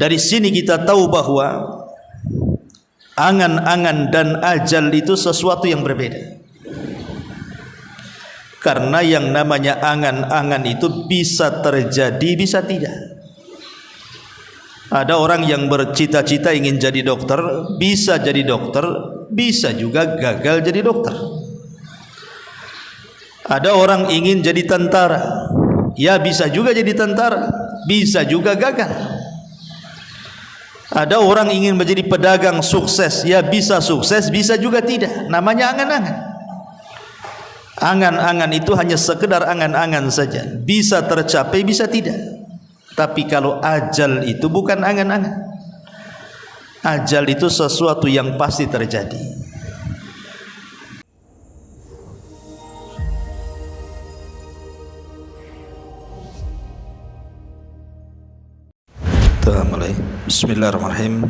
Dari sini kita tahu bahwa angan-angan dan ajal itu sesuatu yang berbeda. Karena yang namanya angan-angan itu bisa terjadi, bisa tidak. Ada orang yang bercita-cita ingin jadi dokter, bisa jadi dokter, bisa juga gagal jadi dokter. Ada orang ingin jadi tentara, ya bisa juga jadi tentara, bisa juga gagal. Ada orang ingin menjadi pedagang sukses, ya bisa sukses, bisa juga tidak. Namanya angan-angan. Angan-angan itu hanya sekedar angan-angan saja, bisa tercapai, bisa tidak. Tapi kalau ajal itu bukan angan-angan. Ajal itu sesuatu yang pasti terjadi. Kita mulai. Bismillahirrahmanirrahim.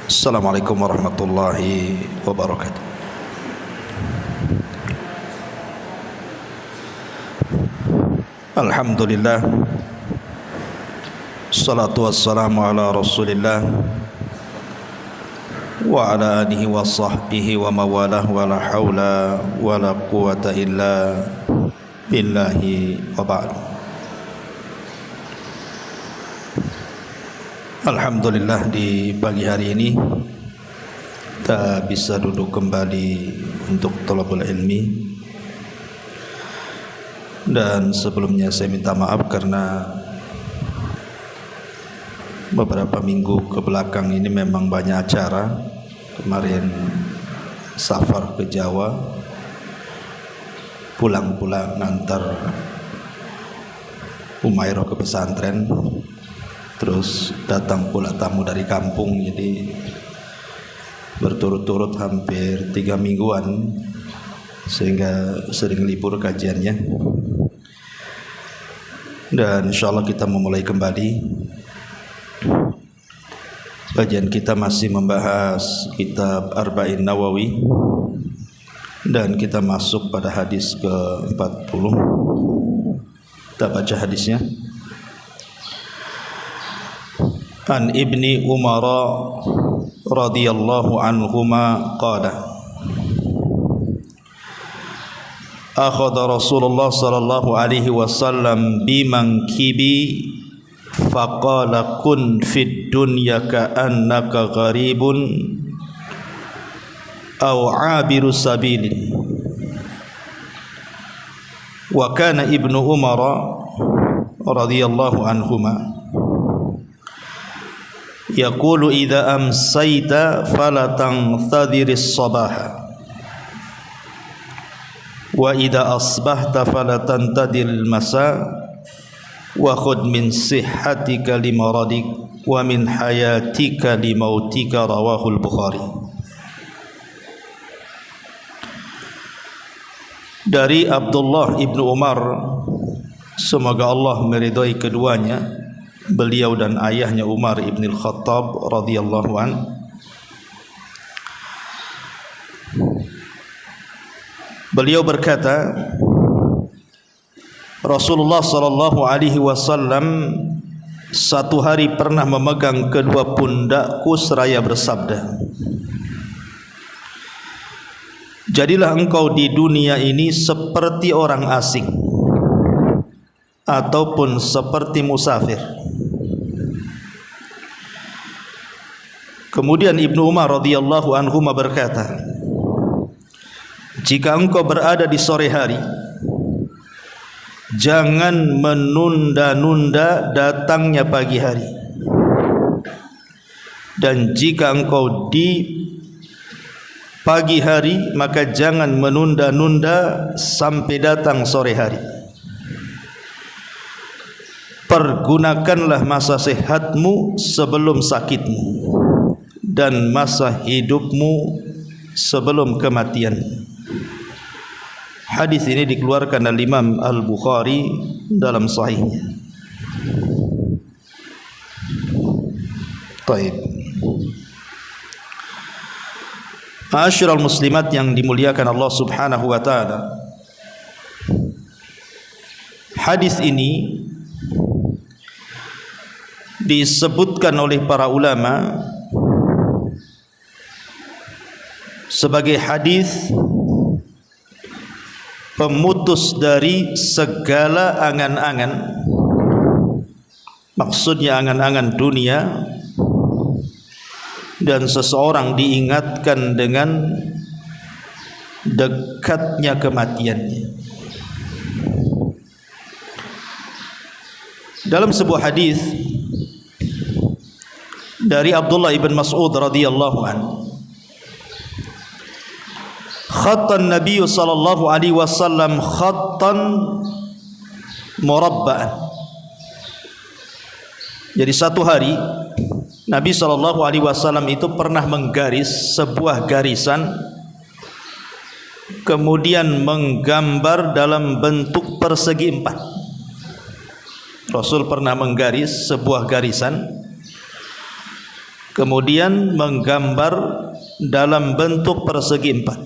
Assalamualaikum warahmatullahi wabarakatuh. Alhamdulillah, salatu wassalamu ala rasulillah wa ala alihi wa sahbihi wa mawalah wa la hawla wa la quwata illa billahi wa ba'du. Alhamdulillah, di pagi hari ini kita bisa duduk kembali untuk thalabul ilmi. Dan sebelumnya saya minta maaf karena beberapa minggu ke belakang ini memang banyak acara. Kemarin safar ke Jawa, pulang-pulang ngantar Umairah ke pesantren, terus datang pula tamu dari kampung, jadi berturut-turut hampir 3 mingguan, sehingga sering libur kajiannya. Dan insyaallah kita memulai kembali. Kajian kita masih membahas kitab Arba'in Nawawi, dan kita masuk pada hadis ke-40. Kita baca hadisnya. An Ibni Umar radhiyallahu anhuma qala akhadha Rasulullah sallallahu alaihi wasallam bimankibi faqala kun fid dunya ka'annaka gharibun aw 'abiru sabilin. Wa kana Ibnu Umar radhiyallahu anhuma yaqulu idza amsayta fala tanthadhiris sabaha wa idza asbahta fala tantadil masa wa khudh min sihhatika limaradik wa min hayatika limautika. Rawahul Bukhari. Dari Abdullah ibnu Umar, semoga Allah meridhai keduanya, beliau dan ayahnya Umar ibn al-Khattab radhiyallahu an, beliau berkata, Rasulullah sallallahu alaihi wasallam satu hari pernah memegang kedua pundakku seraya bersabda, jadilah engkau di dunia ini seperti orang asing ataupun seperti musafir. Kemudian Ibnu Umar radhiyallahu anhu berkata, jika engkau berada di sore hari, jangan menunda-nunda datangnya pagi hari. Dan jika engkau di pagi hari, maka jangan menunda-nunda sampai datang sore hari. Pergunakanlah masa sehatmu sebelum sakitmu, dan masa hidupmu sebelum kematian. Hadis ini dikeluarkan oleh Imam Al-Bukhari dalam sahihnya. Baik. Ma'asyiral muslimat yang dimuliakan Allah Subhanahu wa taala. Hadis ini disebutkan oleh para ulama sebagai hadis pemutus dari segala angan-angan. Maksudnya angan-angan dunia, dan seseorang diingatkan dengan dekatnya kematiannya. Dalam sebuah hadis dari Abdullah ibn Mas'ud radhiyallahu anhu, khattan Nabi sallallahu alaihi wasallam khattan murabba'an. Jadi satu hari Nabi sallallahu alaihi wasallam itu pernah menggaris sebuah garisan, kemudian menggambar dalam bentuk persegi empat. Rasul pernah menggaris sebuah garisan, kemudian menggambar dalam bentuk persegi empat.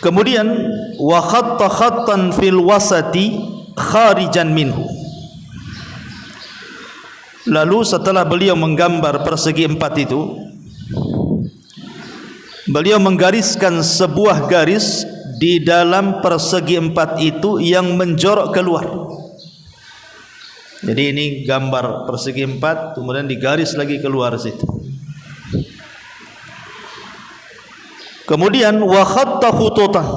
Kemudian wa khatta khattan fil wasati kharijan minhu. Lalu setelah beliau menggambar persegi empat itu, beliau menggariskan sebuah garis di dalam persegi empat itu yang menjorok keluar. Jadi ini gambar persegi empat, kemudian digaris lagi keluar situ. Kemudian wa khatta khututan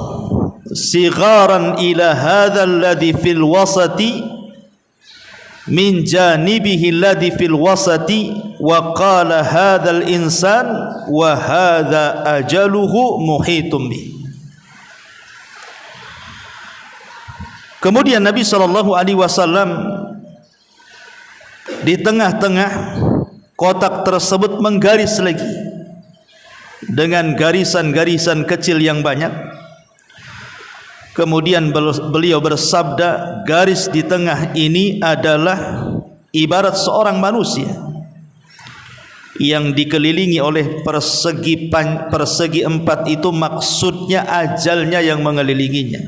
sigharan ila hadzal ladzi fil wasati min janibihi alladhi fil wasati wa qala hadzal insan wa hadza ajaluhu muhitum bi. Kemudian Nabi sallallahu alaihi wasallam di tengah-tengah kotak tersebut menggaris lagi dengan garisan-garisan kecil yang banyak. Kemudian beliau bersabda, garis di tengah ini adalah ibarat seorang manusia yang dikelilingi oleh persegi empat itu, maksudnya ajalnya yang mengelilinginya.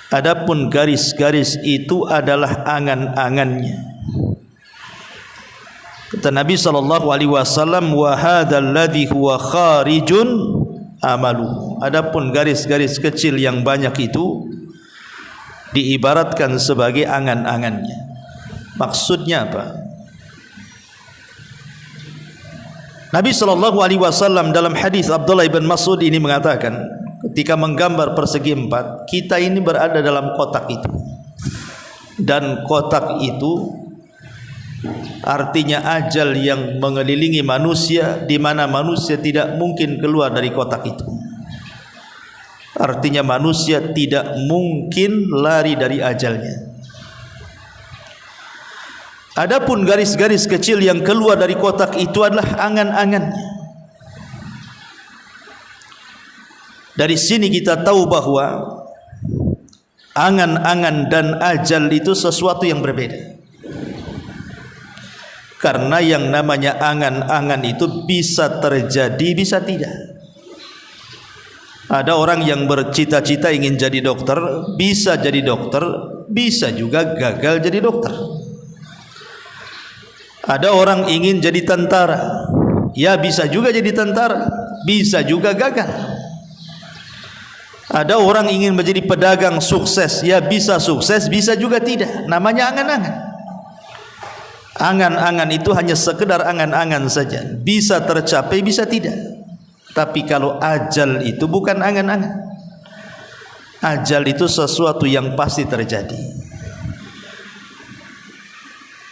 Adapun garis-garis itu adalah angan-angannya. Kata Nabi sallallahu alaihi wasallam, wa hadzal ladzi huwa kharijun amalu. Adapun garis-garis kecil yang banyak itu diibaratkan sebagai angan-angannya. Maksudnya apa? Nabi sallallahu alaihi wasallam dalam hadis Abdullah ibn Mas'ud ini mengatakan, ketika menggambar persegi empat, kita ini berada dalam kotak itu, dan kotak itu artinya ajal yang mengelilingi manusia, di mana manusia tidak mungkin keluar dari kotak itu. Artinya manusia tidak mungkin lari dari ajalnya. Adapun garis-garis kecil yang keluar dari kotak itu adalah angan-angannya. Dari sini kita tahu bahwa angan-angan dan ajal itu sesuatu yang berbeda. Karena yang namanya angan-angan itu bisa terjadi, bisa tidak. Ada orang yang bercita-cita ingin jadi dokter, bisa jadi dokter, bisa juga gagal jadi dokter. Ada orang ingin jadi tentara, ya bisa juga jadi tentara, bisa juga gagal. Ada orang ingin menjadi pedagang sukses, ya bisa sukses, bisa juga tidak. Namanya angan-angan. Angan-angan itu hanya sekedar angan-angan saja, bisa tercapai, bisa tidak. Tapi kalau ajal itu bukan angan-angan. Ajal itu sesuatu yang pasti terjadi.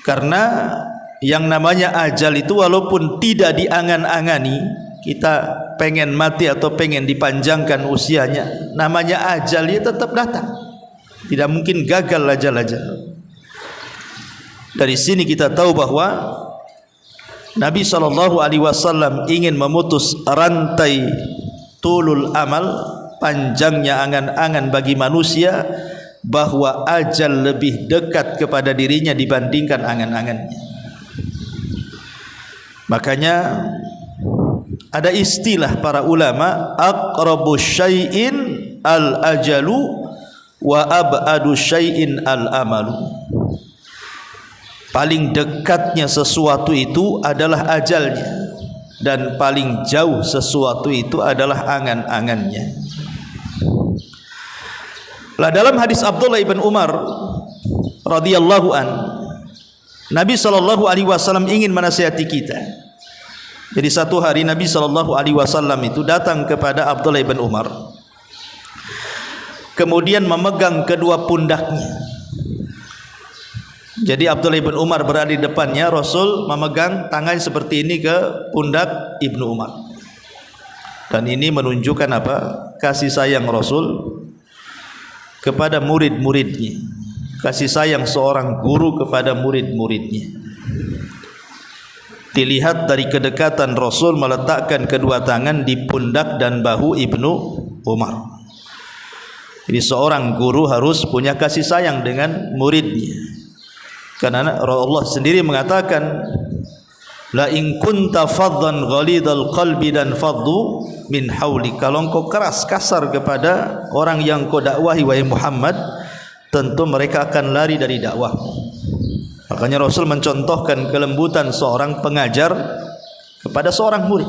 Karena yang namanya ajal itu walaupun tidak diangan-angani, kita pengen mati atau pengen dipanjangkan usianya, namanya ajal dia tetap datang. Tidak mungkin gagal ajal-ajal. Dari sini kita tahu bahwa Nabi SAW ingin memutus rantai tulul amal, panjangnya angan-angan bagi manusia, bahwa ajal lebih dekat kepada dirinya dibandingkan angan-angannya. Makanya ada istilah para ulama, aqrabu syai'in al-ajalu wa ab'adu syai'in al-amalu. paling dekatnya sesuatu itu adalah ajalnya, dan paling jauh sesuatu itu adalah angan-angannya. Lah dalam hadis Abdullah ibn Umar radhiyallahu an, Nabi SAW ingin menasihati kita. Jadi satu hari Nabi SAW itu datang kepada Abdullah ibn Umar, kemudian memegang kedua pundaknya. Jadi Abdullah ibn Umar berada di depannya, Rasul memegang tangan seperti ini ke pundak Ibnu Umar. Dan ini menunjukkan apa? Kasih sayang Rasul kepada murid-muridnya, kasih sayang seorang guru kepada murid-muridnya. Dilihat dari kedekatan Rasul meletakkan kedua tangan di pundak dan bahu Ibnu Umar. Jadi seorang guru harus punya kasih sayang dengan muridnya, karena Allah sendiri mengatakan, la in kunta faddan ghalidal qalbi dan faddu min hauli. Kalau engkau keras kasar kepada orang yang kau dakwahi wahai Muhammad, tentu mereka akan lari dari dakwahmu. Makanya Rasul mencontohkan kelembutan seorang pengajar kepada seorang murid.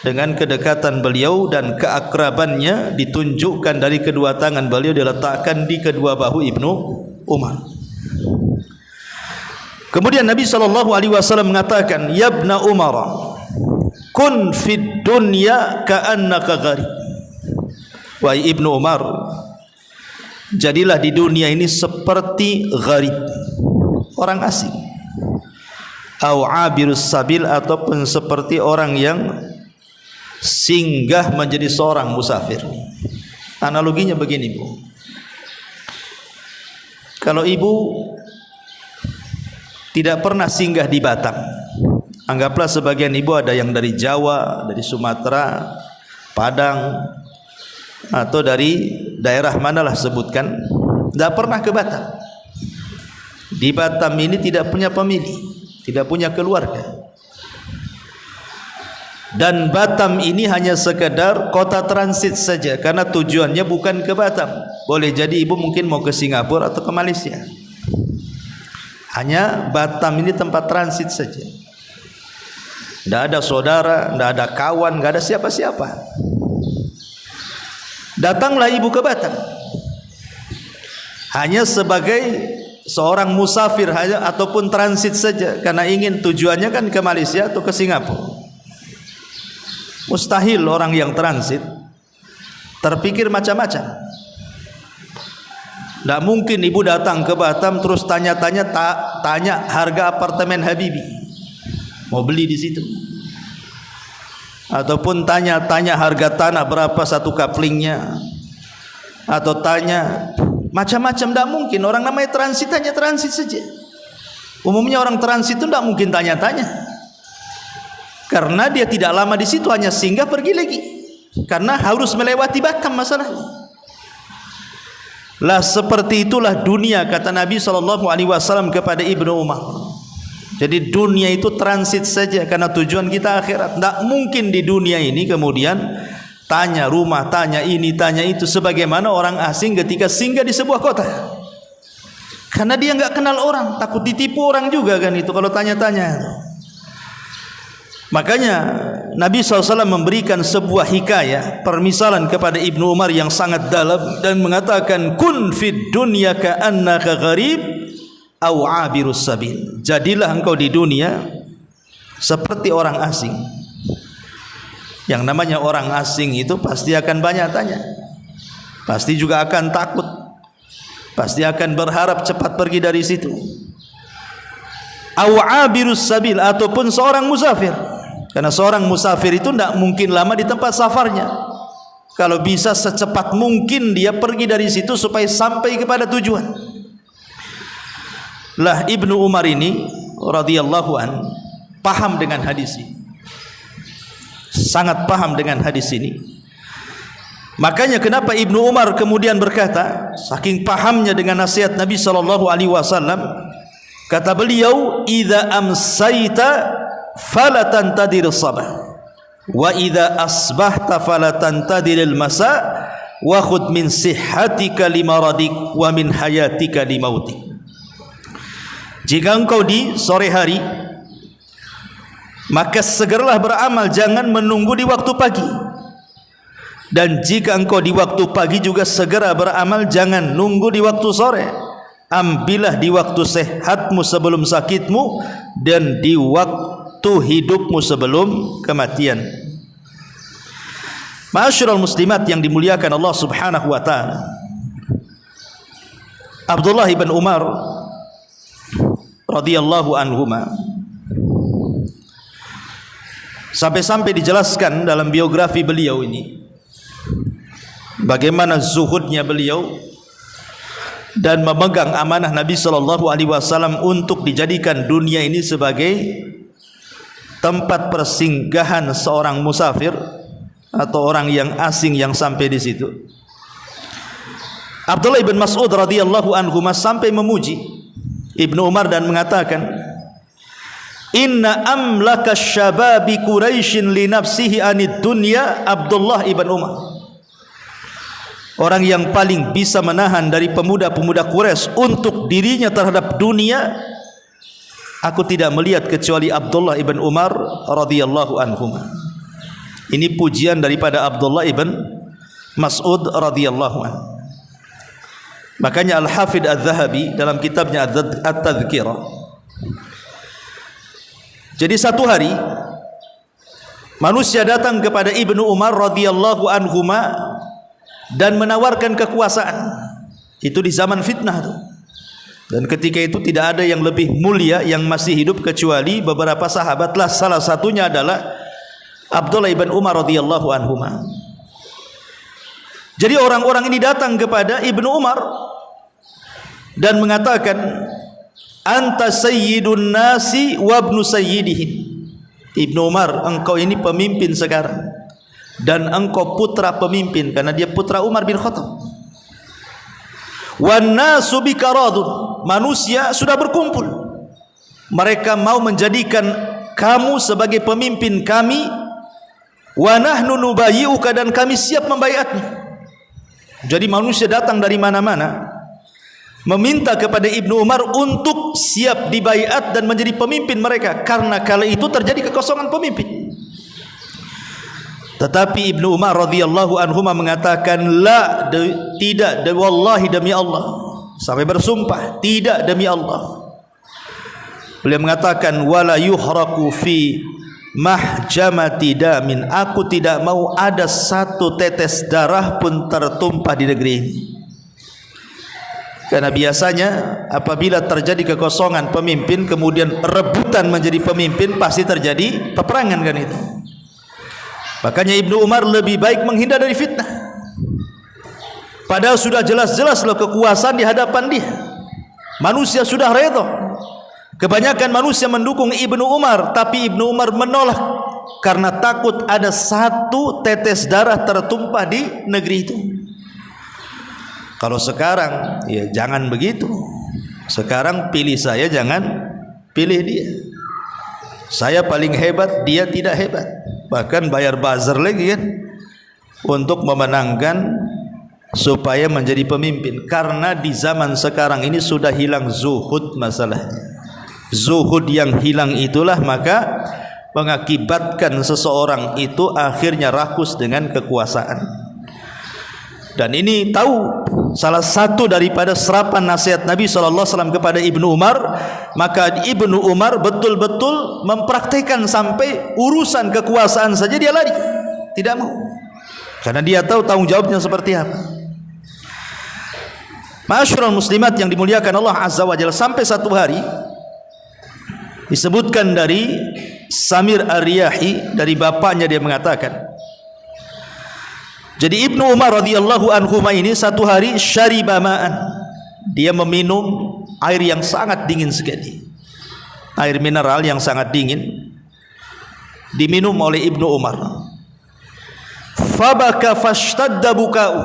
Dengan kedekatan beliau dan keakrabannya ditunjukkan dari kedua tangan beliau diletakkan di kedua bahu Ibnu Umar. Kemudian Nabi SAW mengatakan, ya ibna Umar, kun fid dunya ka'annaka gharib. Wahai Ibnu Umar, jadilah di dunia ini seperti gharib, orang asing, au abirus sabil, ataupun seperti orang yang singgah menjadi seorang musafir. Analoginya begini, Bu. Kalau ibu tidak pernah singgah di Batam, anggaplah sebagian ibu ada yang dari Jawa, dari Sumatera, Padang, atau dari daerah manalah sebutkan, tidak pernah ke Batam. Di Batam ini tidak punya pemilih, tidak punya keluarga, dan Batam ini hanya sekedar kota transit saja, karena tujuannya bukan ke Batam. Boleh jadi ibu mungkin mau ke Singapura atau ke Malaysia. Hanya Batam ini tempat transit saja. Tidak ada saudara, tidak ada kawan, tidak ada siapa-siapa. Datanglah ibu ke Batam hanya sebagai seorang musafir hanya, ataupun transit saja, karena ingin tujuannya kan ke Malaysia atau ke Singapura. Mustahil orang yang transit terpikir macam-macam. Tidak mungkin ibu datang ke Batam terus tanya harga apartemen Habibie, mau beli di situ, ataupun tanya harga tanah berapa satu kaplingnya, atau tanya macam-macam. Tidak mungkin. Orang namanya transit hanya transit saja. Umumnya orang transit itu tidak mungkin tanya-tanya, karena dia tidak lama di situ, hanya singgah pergi lagi, karena harus melewati Batam masalahnya. Lah seperti itulah dunia, kata Nabi SAW kepada Ibnu Umar. Jadi dunia itu transit saja, karena tujuan kita akhirat. Tidak mungkin di dunia ini kemudian tanya rumah, tanya ini, tanya itu, sebagaimana orang asing ketika singgah di sebuah kota, karena dia nggak kenal orang, takut ditipu orang juga kan itu kalau tanya-tanya. Makanya Nabi SAW memberikan sebuah hikayah, permisalan kepada Ibnu Umar yang sangat dalam, dan mengatakan, kun fid dunya ka'annaka gharib au abirus sabil. Jadilah engkau di dunia seperti orang asing. Yang namanya orang asing itu pasti akan banyak tanya, pasti juga akan takut, pasti akan berharap cepat pergi dari situ. Au abirus sabil, ataupun seorang musafir. Karena seorang musafir itu tidak mungkin lama di tempat safarnya. Kalau bisa secepat mungkin dia pergi dari situ supaya sampai kepada tujuan. Lah Ibnu Umar ini radhiyallahu an paham dengan hadis ini, sangat paham dengan hadis ini. Makanya kenapa Ibnu Umar kemudian berkata, saking pahamnya dengan nasihat Nabi SAW, kata beliau, idza amsayta fala tantadir sabah wa idza asbahta fala tantadir al-masa wa khudh min sihhatika limaradik wa min hayatika limautik. Jika engkau di sore hari, maka segeralah beramal, jangan menunggu di waktu pagi. Dan jika engkau di waktu pagi juga segera beramal, jangan nunggu di waktu sore. Ambillah di waktu sehatmu sebelum sakitmu, dan di waktu hidupmu sebelum kematian. Ma'asyiral muslimat yang dimuliakan Allah Subhanahu wa taala, Abdullah ibn Umar radhiyallahu anhuma sampai-sampai dijelaskan dalam biografi beliau ini bagaimana zuhudnya beliau dan memegang amanah Nabi sallallahu alaihi wasallam untuk dijadikan dunia ini sebagai tempat persinggahan seorang musafir atau orang yang asing yang sampai di situ. Abdullah ibn Mas'ud radhiyallahu anhu sampai memuji Ibnu Umar dan mengatakan, inna amlaka syababi Quraisyin li nafsihi anid dunya Abdullah ibn Umar. Orang yang paling bisa menahan dari pemuda-pemuda Quraisy untuk dirinya terhadap dunia, aku tidak melihat kecuali Abdullah ibn Umar radhiyallahu anhu. Ini pujian daripada Abdullah ibn Mas'ud radhiyallahu anhu. Makanya Al-Hafidh Adz-Dzahabi dalam kitabnya At-Tadhkirah, jadi satu hari manusia datang kepada Ibnu Umar radhiyallahu anhuma dan menawarkan kekuasaan. Itu di zaman fitnah tuh. Dan ketika itu tidak ada yang lebih mulia yang masih hidup kecuali beberapa sahabatlah, salah satunya adalah Abdullah ibn Umar radhiyallahu anhuma. Jadi orang-orang ini datang kepada Ibnu Umar dan mengatakan, anta sayyidun nasi wa ibnu sayyidihim. Ibnu Umar, engkau ini pemimpin sekarang dan engkau putra pemimpin, karena dia putra Umar bin Khattab. Wan nasu bika radun, manusia sudah berkumpul, mereka mau menjadikan kamu sebagai pemimpin kami. Wa nahnu nubayyi'uka, dan kami siap membaiatmu. Jadi manusia datang dari mana-mana meminta kepada Ibnu Umar untuk siap dibaiat dan menjadi pemimpin mereka, karena kala itu terjadi kekosongan pemimpin. Tetapi Ibnu Umar radhiyallahu anhu mengatakan, la, tidak, wallahi, demi Allah, sampai bersumpah, tidak, demi Allah. Beliau mengatakan, wala yuhraqu fi mahjamati damin, aku tidak mau ada satu tetes darah pun tertumpah di negeri ini. Karena biasanya apabila terjadi kekosongan pemimpin kemudian rebutan menjadi pemimpin, pasti terjadi peperangan, kan itu. Makanya Ibnu Umar lebih baik menghindar dari fitnah. Padahal sudah jelas-jelas loh kekuasaan di hadapan dia. Manusia sudah redha. Kebanyakan manusia mendukung Ibnu Umar, tapi Ibnu Umar menolak karena takut ada satu tetes darah tertumpah di negeri itu. Kalau sekarang, ya jangan begitu. Sekarang pilih saya, jangan pilih dia. Saya paling hebat, dia tidak hebat. Bahkan bayar buzzer lagi kan, untuk memenangkan supaya menjadi pemimpin. Karena di zaman sekarang ini sudah hilang zuhud masalahnya. Zuhud yang hilang itulah maka mengakibatkan seseorang itu akhirnya rakus dengan kekuasaan. Dan ini tahu salah satu daripada serapan nasihat Nabi SAW kepada Ibnu Umar. Maka Ibnu Umar betul-betul mempraktikkan sampai urusan kekuasaan saja dia lari, tidak mau, karena dia tahu tanggung jawabnya seperti apa. Ma'asyiral muslimat yang dimuliakan Allah Azza wa Jalla, sampai satu hari disebutkan dari Samir Ar-Riyahi, dari bapaknya dia mengatakan, jadi Ibnu Umar radhiyallahu anhu ini satu hari syariba ma'an, dia meminum air yang sangat dingin sekali, air mineral yang sangat dingin diminum oleh Ibnu Umar. Fabaka fashtadda buka'u,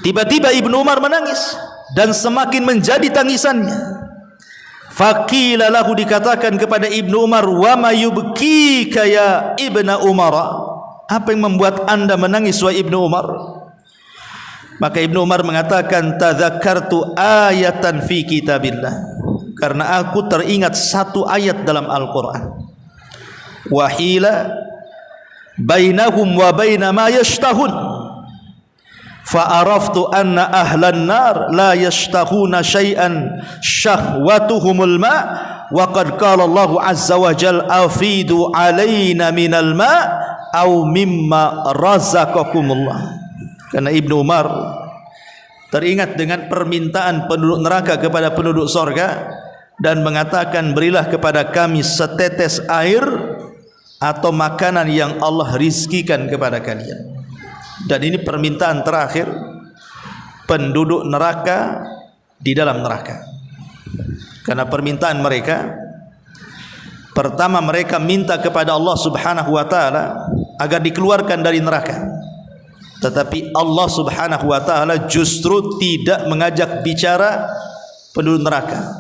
tiba-tiba Ibnu Umar menangis dan semakin menjadi tangisannya. Faqila lahu, dikatakan kepada Ibnu Umar, wa ma yubkika ya Ibnu Umar, apa yang membuat anda menangis wahai Ibnu Umar? Maka Ibnu Umar mengatakan, tadzakartu ayatan fi kitabillah, karena aku teringat satu ayat dalam Al-Quran. Wahila bainahum wa baina ma yashtahun fa'araftu anna ahlan nar la yashtahuna syai'an syahwatuhumul ma' wa qad qala Allah azza wa jal afidu alaina minal ma' au mimma razaqakumullah. Karena Ibnu Umar teringat dengan permintaan penduduk neraka kepada penduduk sorga dan mengatakan, berilah kepada kami setetes air atau makanan yang Allah rizkikan kepada kalian. Dan ini permintaan terakhir penduduk neraka di dalam neraka. Karena permintaan mereka, pertama mereka minta kepada Allah Subhanahu wa taala agar dikeluarkan dari neraka. Tetapi Allah Subhanahu wa taala justru tidak mengajak bicara penduduk neraka.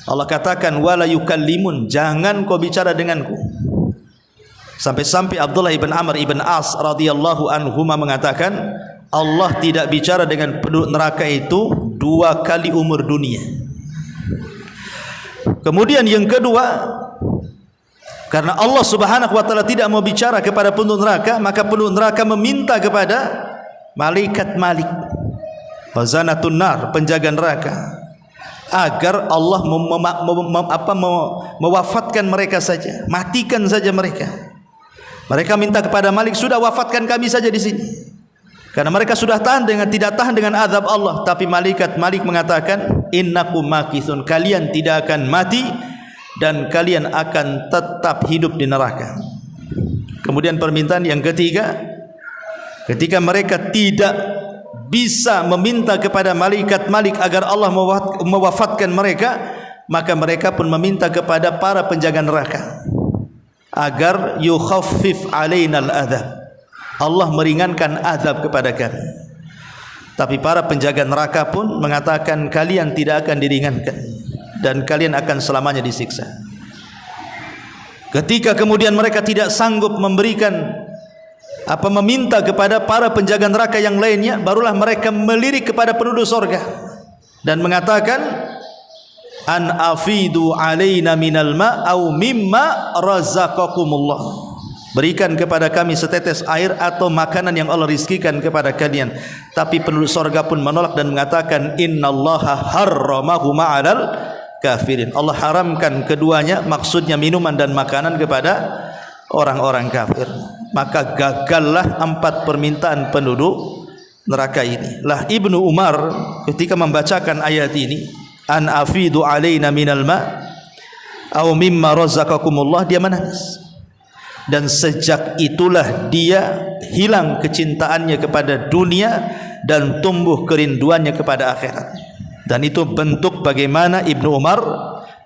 Allah katakan wala yukallimun, jangan kau bicara denganku. Sampai-sampai Abdullah ibn Amr ibn As radhiyallahu anhuma mengatakan, Allah tidak bicara dengan penduduk neraka itu 2 kali umur dunia. Kemudian yang kedua, karena Allah Subhanahu wa taala tidak mau bicara kepada penduduk neraka, maka penduduk neraka meminta kepada malaikat Malik, wazanatun nar, penjaga neraka, agar Allah mewafatkan mereka saja, matikan saja mereka. Mereka minta kepada Malik, sudah wafatkan kami saja di sini. Karena mereka sudah tidak tahan dengan azab Allah. Tapi malaikat Malik mengatakan, innakum makithun, kalian tidak akan mati dan kalian akan tetap hidup di neraka. Kemudian permintaan yang ketiga, ketika mereka tidak bisa meminta kepada malaikat Malik agar Allah mewafatkan mereka, maka mereka pun meminta kepada para penjaga neraka agar yukhaffif alainal adzab, Allah meringankan azab kepada kami. Tapi para penjaga neraka pun mengatakan, kalian tidak akan diringankan dan kalian akan selamanya disiksa. Ketika kemudian mereka tidak sanggup meminta kepada para penjaga neraka yang lainnya, barulah mereka melirik kepada penduduk surga dan mengatakan, an afidu alaina minal ma' au mimma razaqakumullah, berikan kepada kami setetes air atau makanan yang Allah rizkikan kepada kalian. Tapi penduduk surga pun menolak dan mengatakan, innallaha harramahu ma'alal kafirin, Allah haramkan keduanya, maksudnya minuman dan makanan, kepada orang-orang kafir. Maka gagallah 4 permintaan penduduk neraka ini. Lah Ibnu Umar ketika membacakan ayat ini, an afidu alaina minal ma' au mimma razaqakumullah, dia menangis. Dan sejak itulah dia hilang kecintaannya kepada dunia dan tumbuh kerinduannya kepada akhirat. Dan itu bentuk bagaimana Ibnu Umar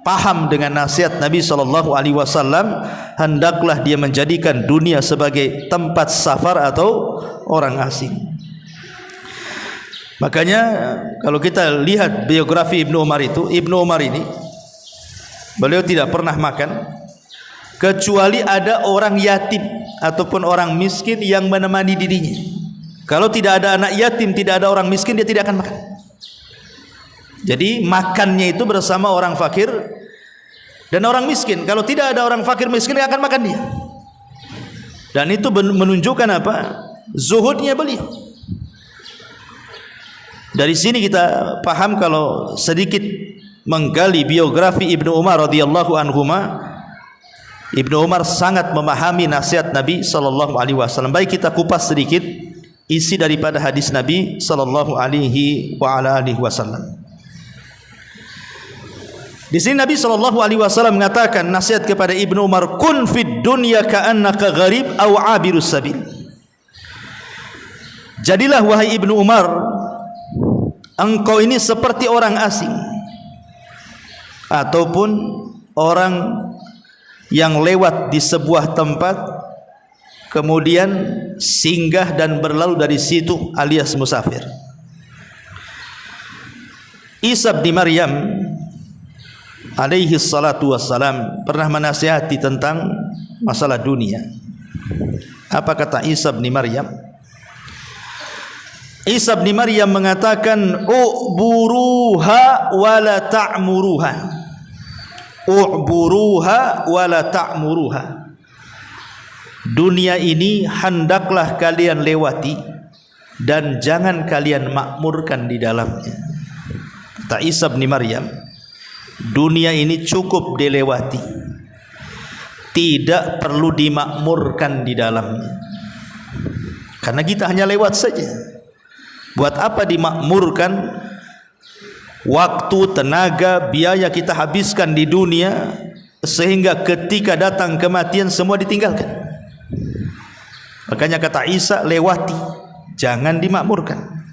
paham dengan nasihat Nabi SAW, hendaklah dia menjadikan dunia sebagai tempat safar atau orang asing. Makanya kalau kita lihat biografi Ibnu Umar itu, Ibnu Umar ini beliau tidak pernah makan kecuali ada orang yatim ataupun orang miskin yang menemani dirinya. Kalau tidak ada anak yatim, tidak ada orang miskin, dia tidak akan makan. Jadi makannya itu bersama orang fakir dan orang miskin. Kalau tidak ada orang fakir miskin, dia akan makan dia. Dan itu menunjukkan apa? Zuhudnya beliau. Dari sini kita paham kalau sedikit menggali biografi Ibnu Umar radhiyallahu anhuma, Ibnu Umar sangat memahami nasihat Nabi sallallahu alaihi wasallam. Baik kita kupas sedikit isi daripada hadis Nabi sallallahu alaihi wasallam. Di sini Nabi sallallahu alaihi wasallam mengatakan nasihat kepada Ibnu Umar, kun fid dunya ka'annaka gharib aw 'abirus sabil. Jadilah wahai Ibnu Umar, engkau ini seperti orang asing ataupun orang yang lewat di sebuah tempat kemudian singgah dan berlalu dari situ, alias musafir. Isa bin Maryam alaihi salatu wassalam pernah menasihati tentang masalah dunia. Apa kata Isa bin Maryam? Isa bin Maryam mengatakan, uburuha wa la ta'muruha. u'buruha wa la ta'muruha. Dunia ini hendaklah kalian lewati dan jangan kalian makmurkan di dalamnya. Kata Isa bin Maryam, dunia ini cukup dilewati, tidak perlu dimakmurkan di dalamnya. Karena kita hanya lewat saja. Buat apa dimakmurkan? Waktu, tenaga, biaya kita habiskan di dunia sehingga ketika datang kematian semua ditinggalkan. Makanya kata Isa, lewati, jangan dimakmurkan.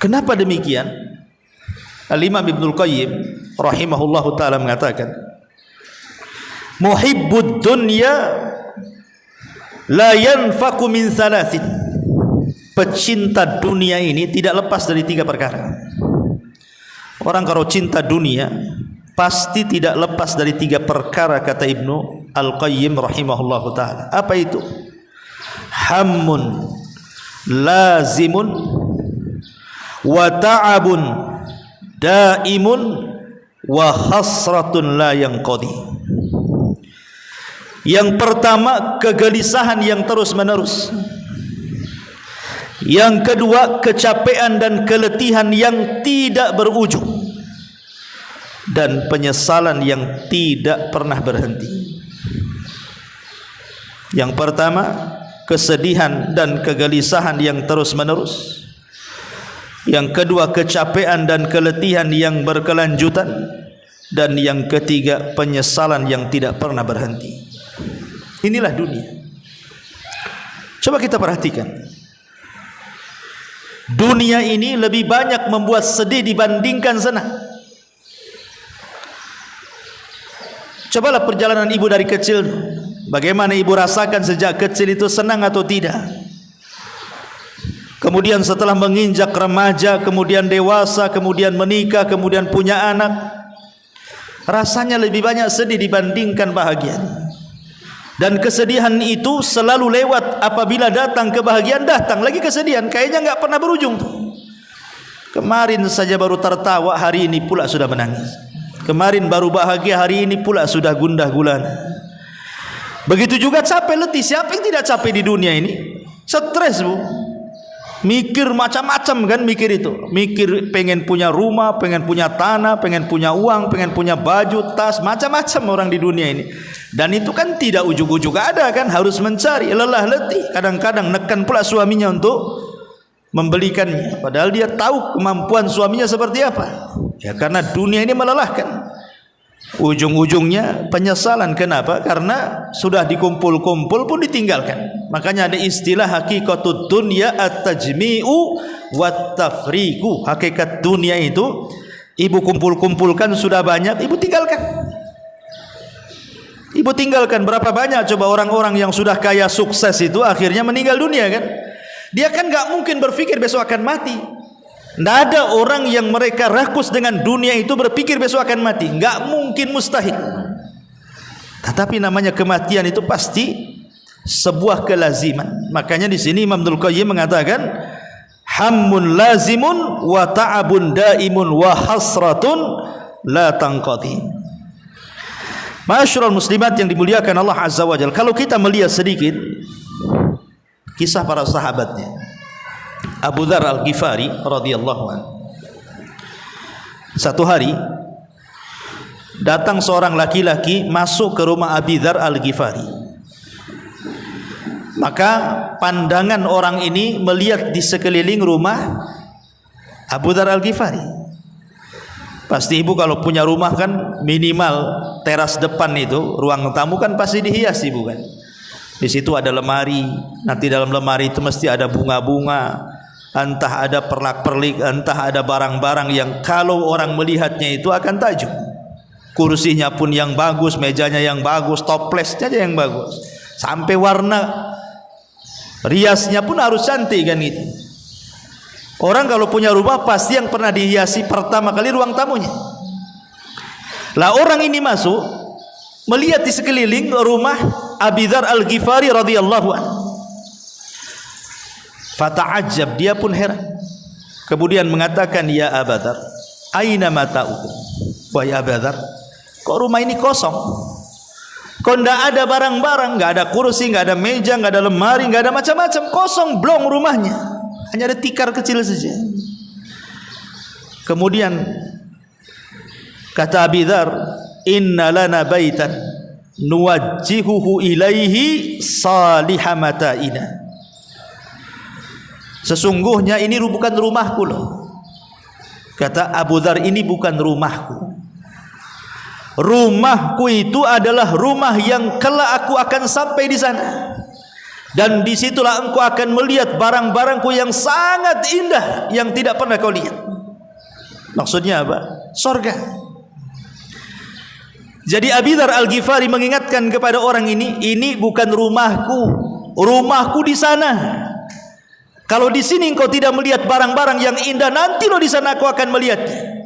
Kenapa demikian? Al-Imam Ibnul Qayyim rahimahullahu ta'ala mengatakan, muhibbud dunya la yanfaku min thalathin. Pecinta dunia ini tidak lepas dari 3 perkara. Orang kalau cinta dunia pasti tidak lepas dari 3 perkara, kata Ibnu Al-Qayyim rahimahullahu ta'ala. Apa itu? Hammun lazimun wa ta'abun daimun wa khasratun la yanqadi. Yang pertama, kegelisahan yang terus menerus. Yang kedua, kecapean dan keletihan yang tidak berujung, dan penyesalan yang tidak pernah berhenti. Yang pertama, kesedihan dan kegelisahan yang terus menerus. Yang kedua, kecapean dan keletihan yang berkelanjutan. Dan yang ketiga, penyesalan yang tidak pernah berhenti. Inilah dunia. Coba kita perhatikan, dunia ini lebih banyak membuat sedih dibandingkan senang. Cobalah perjalanan ibu dari kecil, bagaimana ibu rasakan sejak kecil itu, senang atau tidak? Kemudian setelah menginjak remaja, kemudian dewasa, kemudian menikah, kemudian punya anak, rasanya lebih banyak sedih dibandingkan bahagia. Dan kesedihan itu selalu lewat. Apabila datang kebahagiaan, datang lagi kesedihan. Kayaknya nggak pernah berujung tuh. Kemarin saja baru tertawa, hari ini pula sudah menangis. Kemarin baru bahagia, hari ini pula sudah gundah gulana. Begitu juga capek letih. Siapa yang tidak capek di dunia ini? Stres, bu. Mikir macam-macam kan, mikir itu. Mikir pengen punya rumah, pengen punya tanah, pengen punya uang, pengen punya baju, tas, macam-macam orang di dunia ini. Dan itu kan tidak ujung-ujung ada kan, harus mencari, lelah letih. Kadang-kadang nekan pula suaminya untuk membelikannya, padahal dia tahu kemampuan suaminya seperti apa. Ya karena dunia ini melelahkan. Ujung-ujungnya penyesalan. Kenapa? Karena sudah dikumpul-kumpul pun ditinggalkan. Makanya ada istilah hakikatud dunya at-tajmi'u wat-tafriqu. Hakikat dunia itu, ibu kumpul-kumpulkan sudah banyak, ibu tinggalkan. Ibu tinggalkan. Berapa banyak coba orang-orang yang sudah kaya sukses itu akhirnya meninggal dunia kan? Dia kan gak mungkin berpikir besok akan mati. Tidak ada orang yang mereka rakus dengan dunia itu berpikir besok akan mati. Gak mungkin, mustahil. Tetapi namanya kematian itu pasti sebuah kelaziman. Makanya di sini Imam Ibnul Qayyim mengatakan, hammun lazimun wa ta'abun daimun wa hasratun la tanqati. Ma'asyiral muslimat yang dimuliakan Allah Azza wa Jalla, kalau kita melihat sedikit kisah para sahabatnya, Abu Dzar Al-Ghifari radhiyallahu anhu. Satu hari datang seorang laki-laki masuk ke rumah Abu Dzar Al-Ghifari. Maka pandangan orang ini melihat di sekeliling rumah Abu Dzar Al-Ghifari. Pasti ibu kalau punya rumah kan minimal teras depan itu, ruang tamu kan pasti dihiasi, bukan? Di situ ada lemari, nanti dalam lemari itu mesti ada bunga-bunga, entah ada perlak-perlik, entah ada barang-barang yang kalau orang melihatnya itu akan takjub. Kursinya pun yang bagus, mejanya yang bagus, toplesnya aja yang bagus, sampai warna riasnya pun harus cantik kan gitu. Orang kalau punya rumah pasti yang pernah dihiasi pertama kali ruang tamunya. Lah orang ini masuk, melihat di sekeliling rumah Abu Dzar Al-Ghifari radhiyallahu anhu. Fata'ajjab, dia pun heran. Kemudian mengatakan, ya Abu Dzar, aina mata'ukum? wahai Abu Dzar, kok rumah ini kosong? Kok tidak ada barang-barang, nggak ada kursi, nggak ada meja, nggak ada lemari, nggak ada macam-macam, kosong blong rumahnya, hanya ada tikar kecil saja. Kemudian kata Abu Dzar, inna lana baitan nuwajjihuhu ilaihi salihah mata'ina. Sesungguhnya ini bukan rumahku loh. Kata Abu Dzar, ini bukan rumahku. Rumahku itu adalah rumah yang kelak aku akan sampai di sana. Dan disitulah engkau akan melihat barang-barangku yang sangat indah yang tidak pernah kau lihat. Maksudnya apa? Surga. Jadi Abu Dzar Al-Ghifari mengingatkan kepada orang ini bukan rumahku. Rumahku di sana. Kalau di sini engkau tidak melihat barang-barang yang indah, nanti lo di sana aku akan melihatnya.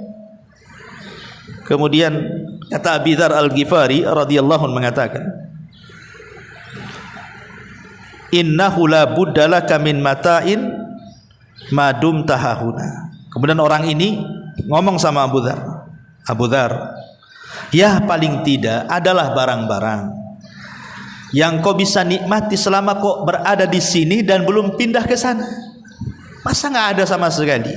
Kemudian kata Abu Dzar Al-Ghifari radhiyallahu anhu mengatakan, innahu la budda laka min mata'in ma dumta hahuna. Kemudian orang ini ngomong sama Abu Dzar, Abu Dzar, ya paling tidak adalah barang-barang yang kau bisa nikmati selama kau berada di sini dan belum pindah ke sana. Masa nggak ada sama sekali?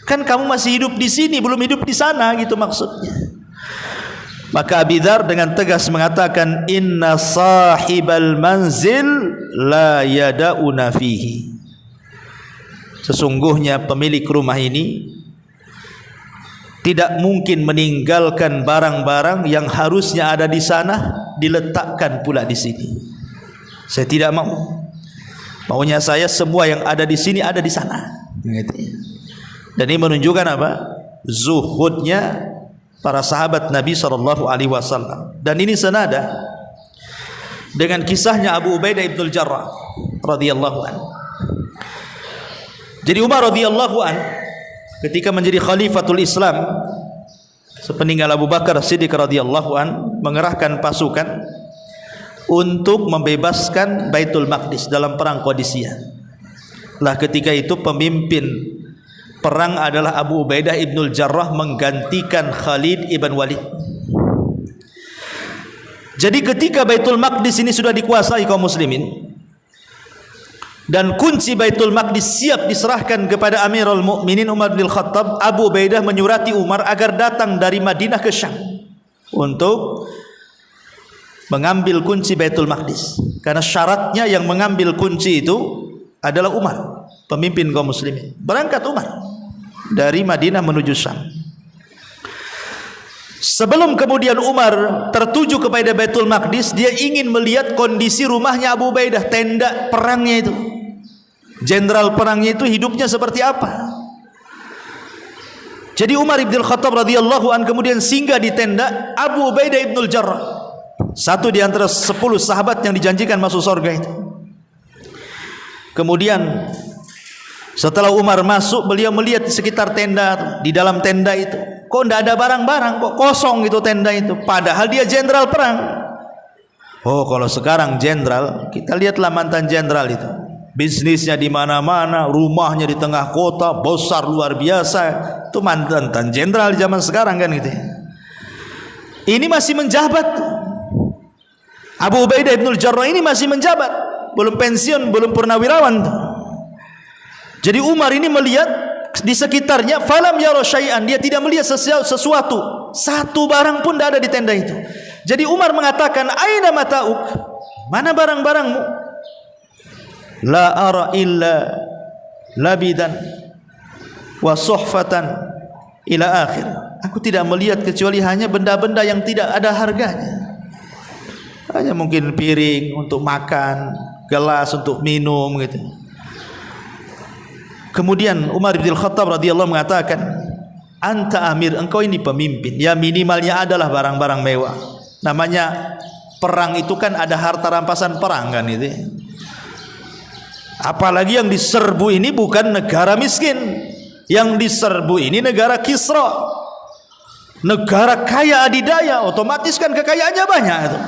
Kan kamu masih hidup di sini, belum hidup di sana, gitu maksudnya. Maka Abu Dzar dengan tegas mengatakan, inna sahibal manzil la yada'una fihi. Sesungguhnya pemilik rumah ini tidak mungkin meninggalkan barang-barang yang harusnya ada di sana diletakkan pula di sini. Saya tidak mau. Maunya saya semua yang ada di sini ada di sana. Dan ini menunjukkan apa? Zuhudnya para sahabat Nabi SAW. Dan ini senada dengan kisahnya Abu Ubaidah ibn al-Jarrah radhiyallahu anhu. Jadi Umar radhiyallahu anhu ketika menjadi khalifatul Islam sepeninggal Abu Bakar Siddiq radhiyallahu an mengerahkan pasukan untuk membebaskan Baitul Maqdis dalam perang Qadisiyah. Lah ketika itu pemimpin perang adalah Abu Ubaidah ibnul Jarrah menggantikan Khalid ibn Walid. Jadi ketika Baitul Maqdis ini sudah dikuasai kaum muslimin dan kunci Baitul Maqdis siap diserahkan kepada Amirul Mukminin Umar bin Khattab, Abu Ubaidah menyurati Umar agar datang dari Madinah ke Syam untuk mengambil kunci Baitul Maqdis. Karena syaratnya yang mengambil kunci itu adalah Umar, pemimpin kaum muslimin. Berangkat Umar dari Madinah menuju Syam. Sebelum kemudian Umar tertuju kepada Baitul Maqdis, dia ingin melihat kondisi rumahnya Abu Ubaidah, tenda perangnya itu. Jenderal perangnya itu hidupnya seperti apa? Jadi Umar ibn Khattab radhiyallahu an kemudian singgah di tenda Abu Ubaidah ibnul Jarrah, satu di antara 10 sahabat yang dijanjikan masuk surga itu. Kemudian setelah Umar masuk, beliau melihat di sekitar tenda, di dalam tenda itu kok tidak ada barang-barang, kok kosong itu tenda itu, padahal dia jenderal perang. Oh, kalau sekarang jenderal, kita lihatlah mantan jenderal itu, bisnisnya di mana-mana, rumahnya di tengah kota, besar luar biasa. Itu mantan jenderal di zaman sekarang kan gitu. Ini masih menjabat. Abu Ubaidah ibnul Jarrah ini masih menjabat, belum pensiun, belum purnawirawan. Jadi Umar ini melihat di sekitarnya, falam yara syai'an, dia tidak melihat sesuatu, satu barang pun tidak ada di tenda itu. Jadi Umar mengatakan, aina mata'uk, mana barang-barangmu? La ara illa labidan wa suhfatan ila akhir. Aku tidak melihat kecuali hanya benda-benda yang tidak ada harganya. Hanya mungkin piring untuk makan, gelas untuk minum gitu. Kemudian Umar bin Khattab radhiyallahu mengatakan, anta amir, engkau ini pemimpin, ya minimalnya adalah barang-barang mewah. Namanya perang itu kan ada harta rampasan perang kan itu. Apalagi yang diserbu ini bukan negara miskin, yang diserbu ini negara Kisra, negara kaya adidaya, otomatis kan kekayaannya banyak itu.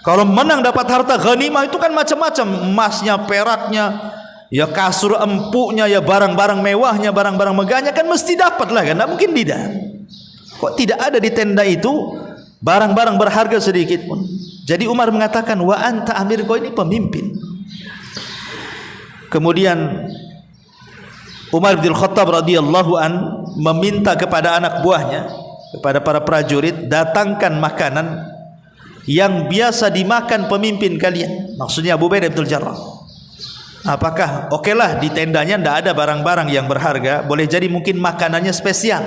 Kalau menang dapat harta ghanimah itu kan macam-macam, emasnya, peraknya, ya kasur empuknya, ya barang-barang mewahnya, barang-barang megahnya kan mesti dapat lah kan, tidak mungkin tidak. Kok tidak ada di tenda itu barang-barang berharga sedikit pun. Jadi Umar mengatakan, wa anta amir, kau ini pemimpin. Kemudian Umar bin Khattab radhiyallahu an meminta kepada anak buahnya, kepada para prajurit, datangkan makanan yang biasa dimakan pemimpin kalian. Maksudnya Abu Ubaidah bin Jarrah. Apakah okelah di tendanya tidak ada barang-barang yang berharga, boleh jadi mungkin makanannya spesial.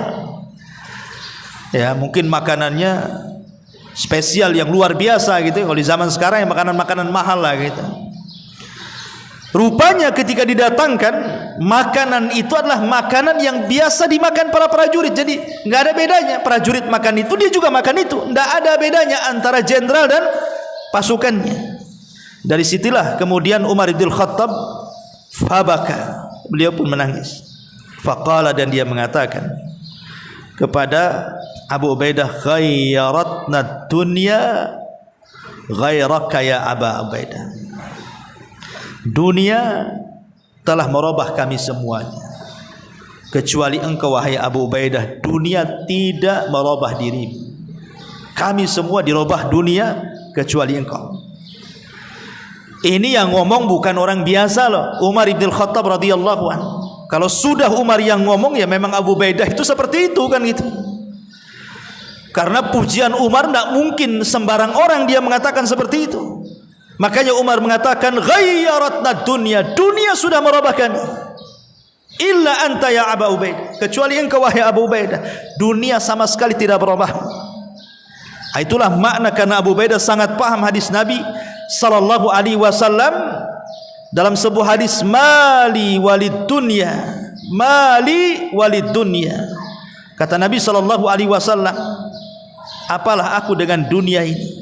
Ya, mungkin makanannya spesial yang luar biasa gitu. Kalau di zaman sekarang ya makanan-makanan mahal lah gitu. Rupanya ketika didatangkan makanan itu adalah makanan yang biasa dimakan para prajurit. Jadi nggak ada bedanya, prajurit makan itu, dia juga makan itu. Nggak ada bedanya antara jenderal dan pasukannya. Dari situlah kemudian Umar bin Khattab fabaka, beliau pun menangis. Faqala, dan dia mengatakan kepada Abu Ubaidah, khayyaratna dunya ghairaka ya Aba Ubaidah. Dunia telah merubah kami semuanya, kecuali engkau wahai Abu Ubaidah. Dunia tidak merubah dirimu. Kami semua dirubah dunia kecuali engkau. Ini yang ngomong bukan orang biasa loh, Umar bin Khattab radhiyallahu anhu. Kalau sudah Umar yang ngomong, ya memang Abu Ubaidah itu seperti itu kan gitu. Karena pujian Umar tidak mungkin sembarang orang dia mengatakan seperti itu. Makanya Umar mengatakan, ghayyaratna dunya, dunia sudah merubah kami. Illa anta ya Aba Ubaidah, kecuali engkau wahai Abu Ubaidah, dunia sama sekali tidak berubah. Itulah makna, karena Abu Ubaidah sangat paham hadis Nabi sallallahu alaihi wasallam dalam sebuah hadis, mali walid dunya, mali walid dunya. Kata Nabi sallallahu alaihi wasallam, apalah aku dengan dunia ini?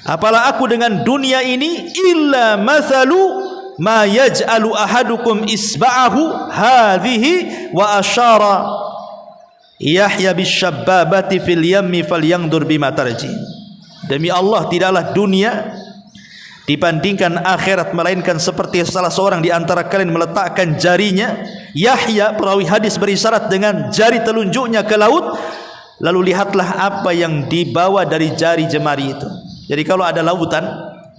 Apalah aku dengan dunia ini? Illa mathalu ma yaj'alu ahadukum isba'ahu hadhihi wa asyara Yahya bisyabbabati fil yammi falyangdur bima tarji. Demi Allah, tidaklah dunia dibandingkan akhirat melainkan seperti salah seorang di antara kalian meletakkan jarinya, Yahya perawi hadis berisyarat dengan jari telunjuknya ke laut, lalu lihatlah apa yang dibawa dari jari jemari itu. Jadi kalau ada lautan,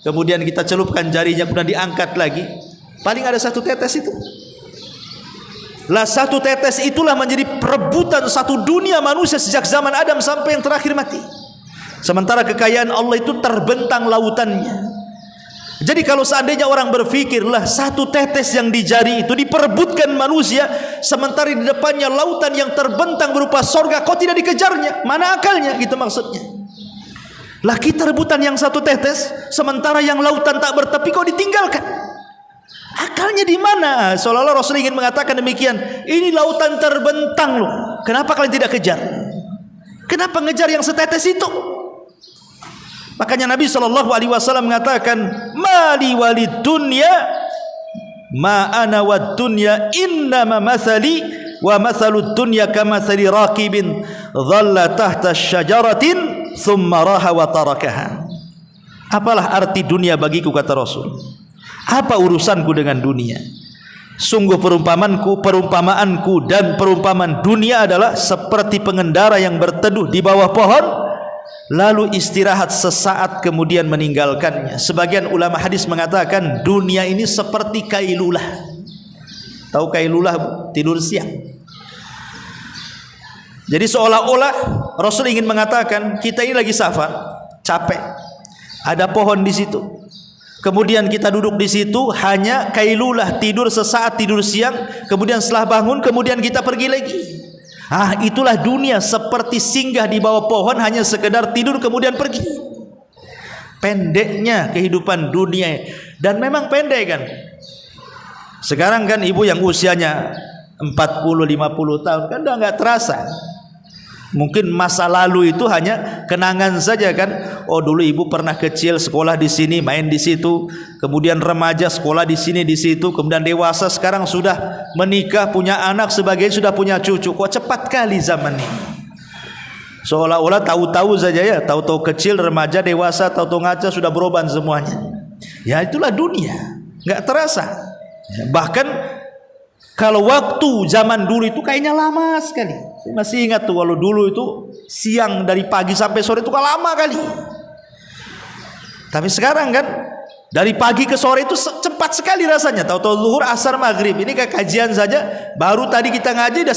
kemudian kita celupkan jarinya, kemudian diangkat lagi, paling ada satu tetes itu. Lah satu tetes itulah menjadi perebutan satu dunia manusia sejak zaman Adam sampai yang terakhir mati. Sementara kekayaan Allah itu terbentang lautannya. Jadi kalau seandainya orang berpikir, lah satu tetes yang di jari itu diperebutkan manusia, sementara di depannya lautan yang terbentang berupa sorga, kok tidak dikejarnya? Mana akalnya? Gitu maksudnya. Lah kita rebutan yang satu tetes, sementara yang lautan tak bertepi kok ditinggalkan. Akalnya di mana? Seolah-olah Rasul ingin mengatakan demikian. Ini lautan terbentang loh. Kenapa kalian tidak kejar? Kenapa ngejar yang setetes itu? Makanya Nabi SAW mengatakan, mali walid dunya ma ana wad dunya innama mathali wa mathalud dunya kamathali raqibin dhalla tahta syajaratin thumma raha wa tarakaha. Apalah arti dunia bagiku, kata Rasul. Apa urusanku dengan dunia? Sungguh perumpamaanku dan perumpamaan dunia adalah seperti pengendara yang berteduh di bawah pohon, lalu istirahat sesaat kemudian meninggalkannya. Sebagian ulama hadis mengatakan dunia ini seperti kailulah. Tahu kailulah? Tidur siang. Jadi seolah-olah Rasul ingin mengatakan, kita ini lagi safar, capek, ada pohon di situ, kemudian kita duduk di situ hanya kailulah, tidur sesaat, tidur siang, kemudian setelah bangun kemudian kita pergi lagi. Itulah dunia, seperti singgah di bawah pohon, hanya sekedar tidur kemudian pergi. Pendeknya kehidupan dunia, dan memang pendek kan. Sekarang kan ibu yang usianya 40-50 tahun kan udah nggak terasa. Mungkin masa lalu itu hanya kenangan saja kan. Oh dulu ibu pernah kecil sekolah di sini, main di situ, kemudian remaja sekolah di sini di situ, kemudian dewasa sekarang sudah menikah, punya anak, sebagian sudah punya cucu. Kok cepat kali zaman ini. Seolah-olah tahu-tahu saja ya, tahu-tahu kecil, remaja, dewasa, tahu-tahu ngaca sudah beroban semuanya. Ya itulah dunia, nggak terasa. Bahkan kalau waktu zaman dulu itu kayaknya lama sekali. Saya masih ingat tuh kalau dulu itu siang dari pagi sampai sore itu kan lama kali. Tapi sekarang kan dari pagi ke sore itu cepat sekali rasanya. Tahu-tahu zuhur, asar, maghrib. Ini kayak kajian saja. Baru tadi kita ngaji udah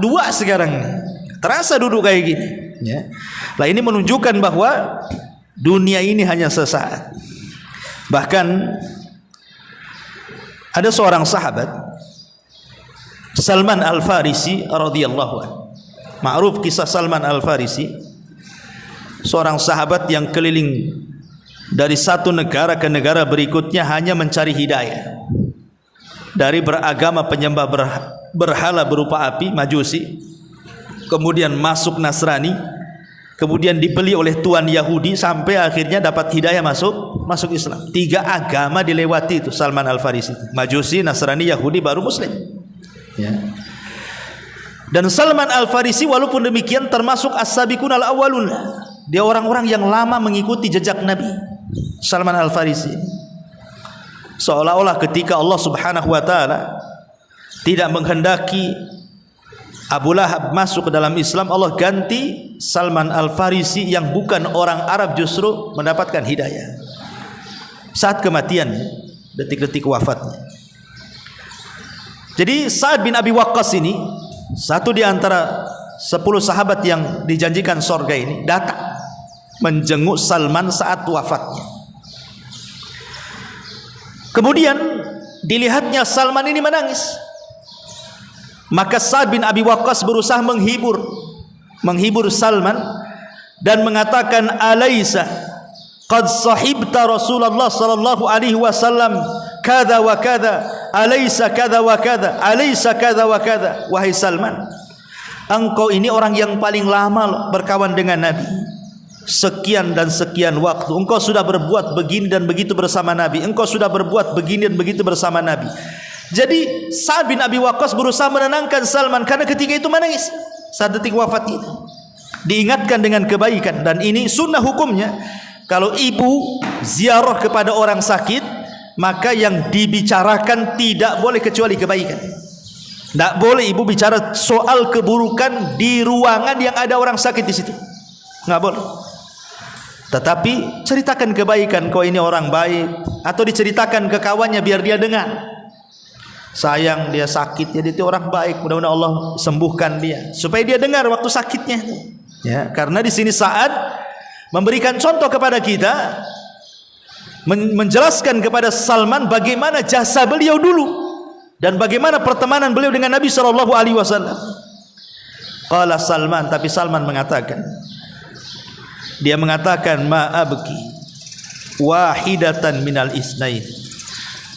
9.42 sekarang ini. Terasa duduk kayak gini. Ya. Nah ini menunjukkan bahwa dunia ini hanya sesaat. Bahkan ada seorang sahabat, Salman Al-Farisi radhiyallahu anhu. Ma'ruf kisah Salman Al-Farisi, seorang sahabat yang keliling dari satu negara ke negara berikutnya hanya mencari hidayah. Dari beragama penyembah berhala berupa api, Majusi, kemudian masuk Nasrani, kemudian dibeli oleh tuan Yahudi sampai akhirnya dapat hidayah masuk Islam. 3 agama dilewati itu Salman Al-Farisi. Majusi, Nasrani, Yahudi, baru Muslim. Ya. Dan Salman Al-Farisi walaupun demikian termasuk as-sabiqun al-awwalun. Dia orang-orang yang lama mengikuti jejak Nabi. Salman Al-Farisi seolah-olah ketika Allah Subhanahu wa taala tidak menghendaki Abu Lahab masuk ke dalam Islam, Allah ganti Salman Al-Farisi yang bukan orang Arab justru mendapatkan hidayah saat kematian, detik-detik wafatnya. Jadi Sa'ad bin Abi Waqqas ini satu di antara 10 sahabat yang dijanjikan surga ini datang menjenguk Salman saat wafatnya. Kemudian dilihatnya Salman ini menangis. Maka Sa'ad bin Abi Waqqas berusaha menghibur Salman dan mengatakan, "Alaisa qad sahibta Rasulullah sallallahu alaihi wasallam kada wa kada, alaisa kada wa kada, alaisa kada wa kada." Wahai Salman, engkau ini orang yang paling lama berkawan dengan Nabi. Sekian dan sekian waktu engkau sudah berbuat begini dan begitu bersama Nabi. Engkau sudah berbuat begini dan begitu bersama Nabi. Jadi Sa'ad bin Abi Waqqas berusaha menenangkan Salman karena ketika itu menangis saat detik wafat itu. Diingatkan dengan kebaikan, dan ini sunnah hukumnya. Kalau ibu ziarah kepada orang sakit, maka yang dibicarakan tidak boleh kecuali kebaikan. Tidak boleh ibu bicara soal keburukan di ruangan yang ada orang sakit di situ. Nggak boleh. Tetapi ceritakan kebaikan, kau ini orang baik, atau diceritakan ke kawannya biar dia dengar. Sayang dia sakit, jadi dia orang baik, mudah-mudahan Allah sembuhkan dia, supaya dia dengar waktu sakitnya. Ya, karena di sini Sa'ad memberikan contoh kepada kita, menjelaskan kepada Salman bagaimana jasa beliau dulu dan bagaimana pertemanan beliau dengan Nabi sallallahu alaihi wasallam. Qala Salman, tapi Salman mengatakan, dia mengatakan, ma'abki wahidatan minal isnain.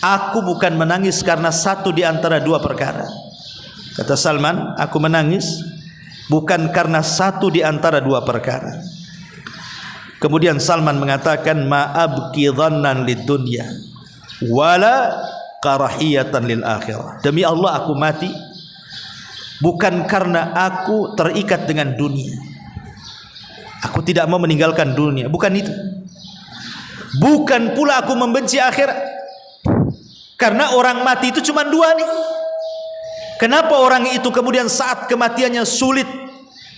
Aku bukan menangis karena satu di antara 2 perkara. Kata Salman, aku menangis bukan karena satu di antara 2 perkara. Kemudian Salman mengatakan, ma'abki dhannan lid dunya wala karahiyatan lil akhirah. Demi Allah aku mati bukan karena aku terikat dengan dunia. Aku tidak mau meninggalkan dunia, bukan itu. Bukan pula aku membenci akhirat. Karena orang mati itu cuma 2 nih. Kenapa orang itu kemudian saat kematiannya sulit,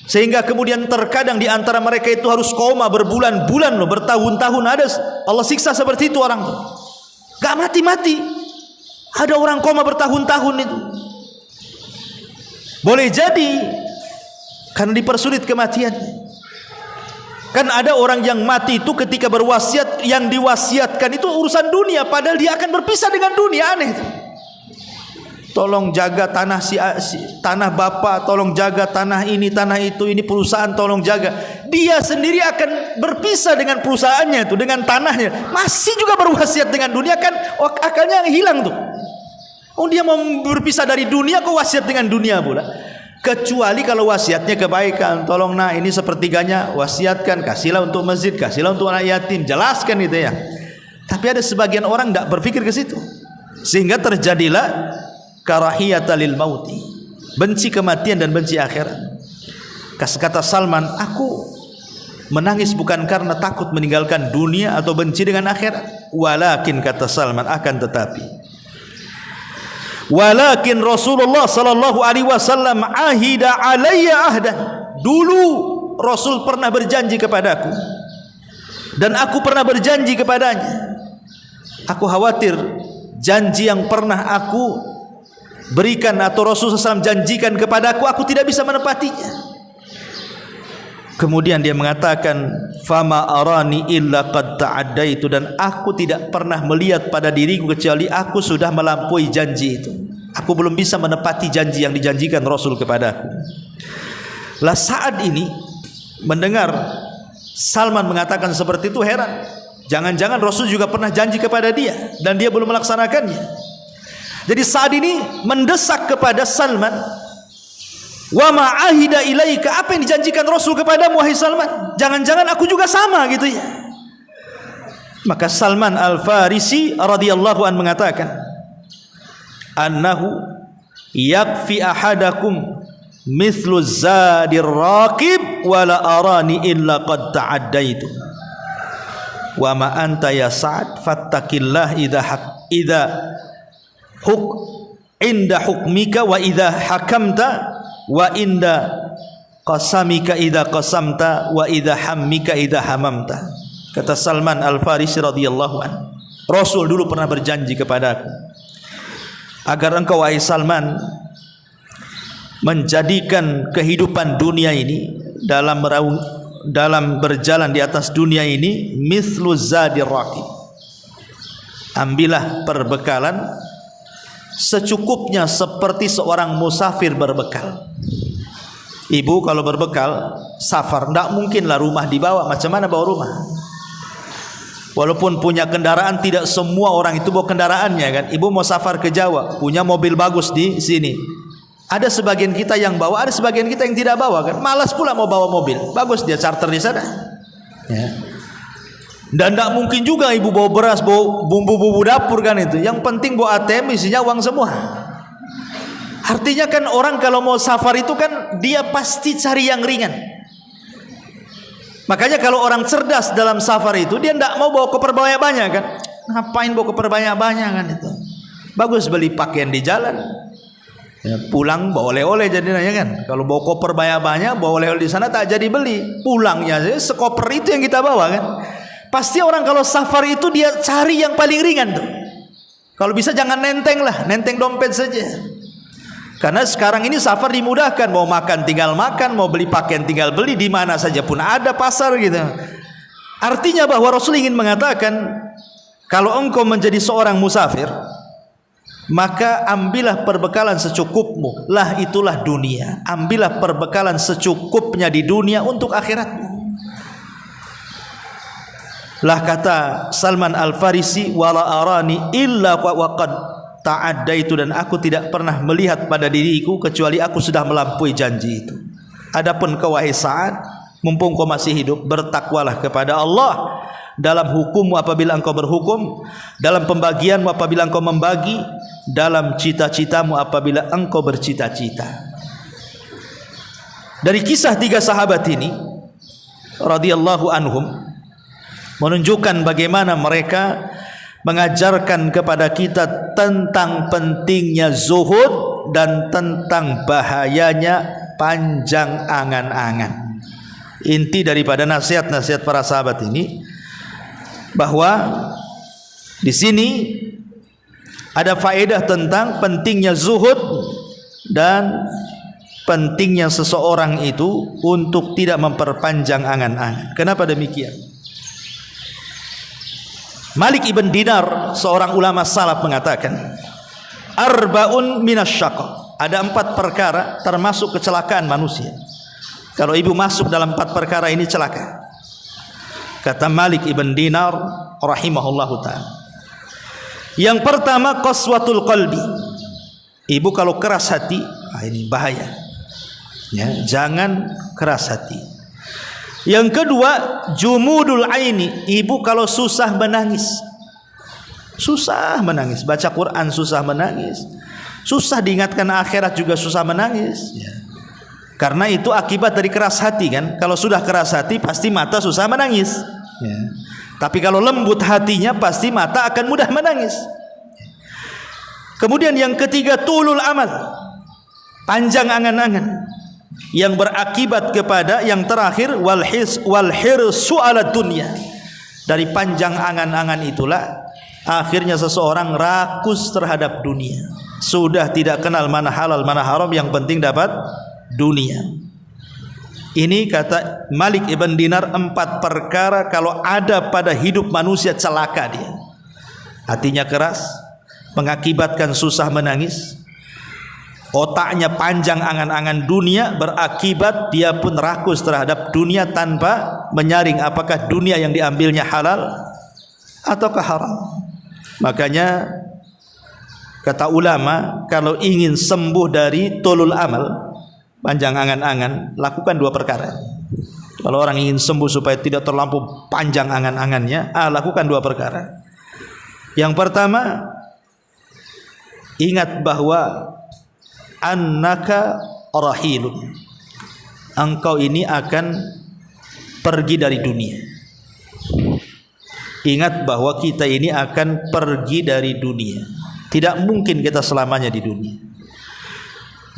sehingga kemudian terkadang di antara mereka itu harus koma berbulan-bulan loh, bertahun-tahun. Ada Allah siksa seperti itu orang tuh. Gak mati-mati. Ada orang koma bertahun-tahun itu. Boleh jadi karena dipersulit kematian. Kan ada orang yang mati itu ketika berwasiat, yang diwasiatkan itu urusan dunia, padahal dia akan berpisah dengan dunia. Aneh itu. Tolong jaga tanah tanah bapak, tolong jaga tanah ini, tanah itu, ini perusahaan tolong jaga. Dia sendiri akan berpisah dengan perusahaannya itu, dengan tanahnya. Masih juga berwasiat dengan dunia, kan akalnya hilang tuh. Oh, dia mau berpisah dari dunia, kok wasiat dengan dunia pula. Kecuali kalau wasiatnya kebaikan, tolong nah ini sepertiganya wasiatkan, kasihlah untuk masjid, kasihlah untuk anak yatim, jelaskan itu ya. Tapi ada sebagian orang tidak berpikir ke situ, sehingga terjadilah karahiyata lil mauti, benci kematian dan benci akhirat. Kata Salman, aku menangis bukan karena takut meninggalkan dunia atau benci dengan akhirat, walakin kata Salman, akan tetapi Walakin Rasulullah sallallahu alaihi wasallam ahida alayya ahdan. Dulu Rasul pernah berjanji kepadaku dan aku pernah berjanji kepadanya. Aku khawatir janji yang pernah aku berikan atau Rasulullah SAW janjikan kepadaku, aku tidak bisa menepatinya. Kemudian dia mengatakan, fama arani illa qad ta'addaitu, dan aku tidak pernah melihat pada diriku kecuali aku sudah melampaui janji itu. Aku belum bisa menepati janji yang dijanjikan Rasul kepadaku. Lah saat ini mendengar Salman mengatakan seperti itu, heran. Jangan-jangan Rasul juga pernah janji kepada dia dan dia belum melaksanakannya. Jadi saat ini mendesak kepada Salman, wa ma'ahida ilaika, apa yang dijanjikan Rasul kepadamu wahai Salman? Jangan-jangan aku juga sama gitu ya. Maka Salman Al-Farisi radhiyallahu an mengatakan, annahu yakfi ahadakum mithlu zadir raqib wa la arani illa qad ta'addaitu. Wa ma anta ya Sa'ad fattaqillah idza inda hukmika wa idza hakamta wa inda qasamika idza qasamta wa idza hammika idza hamamta. Kata Salman Al-Farisi radhiyallahu an, Rasul dulu pernah berjanji kepadaku agar engkau wahai Salman menjadikan kehidupan dunia ini dalam berjalan di atas dunia ini mithlu zadir raqib. Ambillah perbekalan secukupnya seperti seorang musafir berbekal. Ibu kalau berbekal safar, tidak mungkinlah rumah dibawa. Macam mana bawa rumah? Walaupun punya kendaraan, tidak semua orang itu bawa kendaraannya kan. Ibu mau safar ke Jawa, punya mobil bagus di sini. Ada sebagian kita yang bawa, ada sebagian kita yang tidak bawa kan. Malas pula mau bawa mobil, bagus dia charter di sana. Ya. Dan tidak mungkin juga ibu bawa beras, bawa bumbu-bumbu dapur kan itu. Yang penting bawa ATM isinya uang semua. Artinya kan orang kalau mau safar itu kan dia pasti cari yang ringan. Makanya kalau orang cerdas dalam safar itu dia tidak mau bawa koper banyak-banyak kan. Ngapain bawa koper banyak-banyak kan itu. Bagus beli pakaian di jalan. Ya, pulang bawa oleh-oleh jadinya kan. Kalau bawa koper banyak-banyak, bawa oleh-oleh di sana tak jadi beli. Pulangnya sekoper itu yang kita bawa kan. Pasti orang kalau safar itu dia cari yang paling ringan tuh. Kalau bisa jangan nenteng lah, nenteng dompet saja. Karena sekarang ini safar dimudahkan, mau makan tinggal makan, mau beli pakaian tinggal beli, di mana saja pun ada pasar gitu. Artinya bahwa Rasul ingin mengatakan, kalau engkau menjadi seorang musafir, maka ambillah perbekalan secukupmu, lah itulah dunia. Ambillah perbekalan secukupnya di dunia untuk akhiratmu. Lah kata Salman Al-Farisi, wala arani illa waqad ta'addaitu, dan aku tidak pernah melihat pada diriku kecuali aku sudah melampaui janji itu. Adapun kau wahai Sa'ad, mumpung kau masih hidup, bertakwalah kepada Allah dalam hukummu apabila engkau berhukum, dalam pembagianmu apabila engkau membagi, dalam cita-citamu apabila engkau bercita-cita. Dari kisah tiga sahabat ini radhiyallahu anhum menunjukkan bagaimana mereka mengajarkan kepada kita tentang pentingnya zuhud dan tentang bahayanya panjang angan-angan. Inti daripada nasihat-nasihat para sahabat ini bahwa di sini ada faedah tentang pentingnya zuhud dan pentingnya seseorang itu untuk tidak memperpanjang angan-angan. Kenapa demikian? Malik ibn Dinar, seorang ulama salaf, mengatakan, arba'un minasyaqa, ada 4 perkara termasuk kecelakaan manusia. Kalau ibu masuk dalam 4 perkara ini celaka. Kata Malik ibn Dinar rahimahullahu ta'ala, yang pertama qaswatul qalbi. Ibu kalau keras hati, ini bahaya ya, jangan keras hati. Yang kedua jumudul aini. Ibu kalau susah menangis, susah menangis, baca Quran susah menangis, susah diingatkan akhirat juga susah menangis ya. Karena itu akibat dari keras hati kan. Kalau sudah keras hati pasti mata susah menangis ya. Tapi kalau lembut hatinya pasti mata akan mudah menangis. Kemudian yang ketiga, tulul amal, panjang angan-angan, yang berakibat kepada yang terakhir, wal hirsu ala dunya. Dari panjang angan-angan itulah akhirnya seseorang rakus terhadap dunia. Sudah tidak kenal mana halal mana haram, yang penting dapat dunia. Ini kata Malik ibn Dinar, 4 perkara kalau ada pada hidup manusia celaka dia. Hatinya keras, mengakibatkan susah menangis. Otaknya panjang angan-angan dunia, berakibat dia pun rakus terhadap dunia tanpa menyaring apakah dunia yang diambilnya halal ataukah haram. Makanya kata ulama, kalau ingin sembuh dari tulul amal, panjang angan-angan, lakukan 2 perkara. Kalau orang ingin sembuh supaya tidak terlampau panjang angan-angannya, lakukan 2 perkara. Yang pertama, ingat bahwa annaka rahilun, engkau ini akan pergi dari dunia. Ingat bahwa kita ini akan pergi dari dunia. Tidak mungkin kita selamanya di dunia.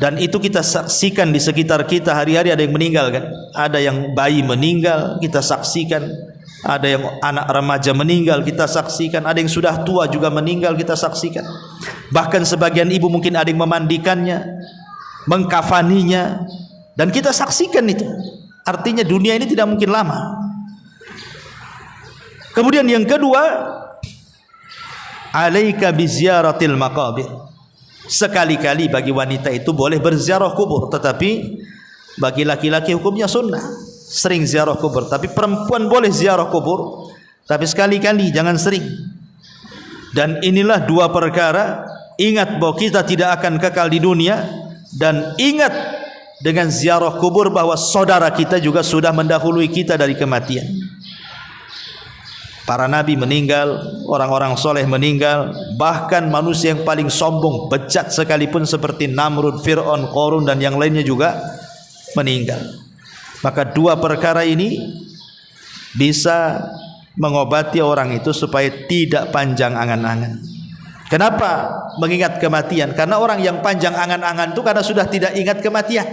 Dan itu kita saksikan di sekitar kita hari-hari. Ada yang meninggal kan, ada yang bayi meninggal, kita saksikan. Ada yang anak remaja meninggal, kita saksikan. Ada yang sudah tua juga meninggal, kita saksikan. Bahkan sebagian ibu mungkin ada yang memandikannya, mengkafaninya, dan kita saksikan itu. Artinya dunia ini tidak mungkin lama. Kemudian yang kedua, alaika biziaratil maqabir. Sekali-kali bagi wanita itu boleh berziarah kubur, tetapi bagi laki-laki hukumnya sunnah. Sering ziarah kubur, tapi perempuan boleh ziarah kubur, tapi sekali-kali, jangan sering. Dan inilah 2 perkara. Ingat bahwa kita tidak akan kekal di dunia, dan ingat dengan ziarah kubur bahwa saudara kita juga sudah mendahului kita dari kematian. Para nabi meninggal, orang-orang soleh meninggal, bahkan manusia yang paling sombong, bejat sekalipun seperti Namrud, Fir'aun, Qarun dan yang lainnya juga meninggal. Maka 2 perkara ini bisa mengobati orang itu supaya tidak panjang angan-angan. Kenapa mengingat kematian? Karena orang yang panjang angan-angan itu karena sudah tidak ingat kematian.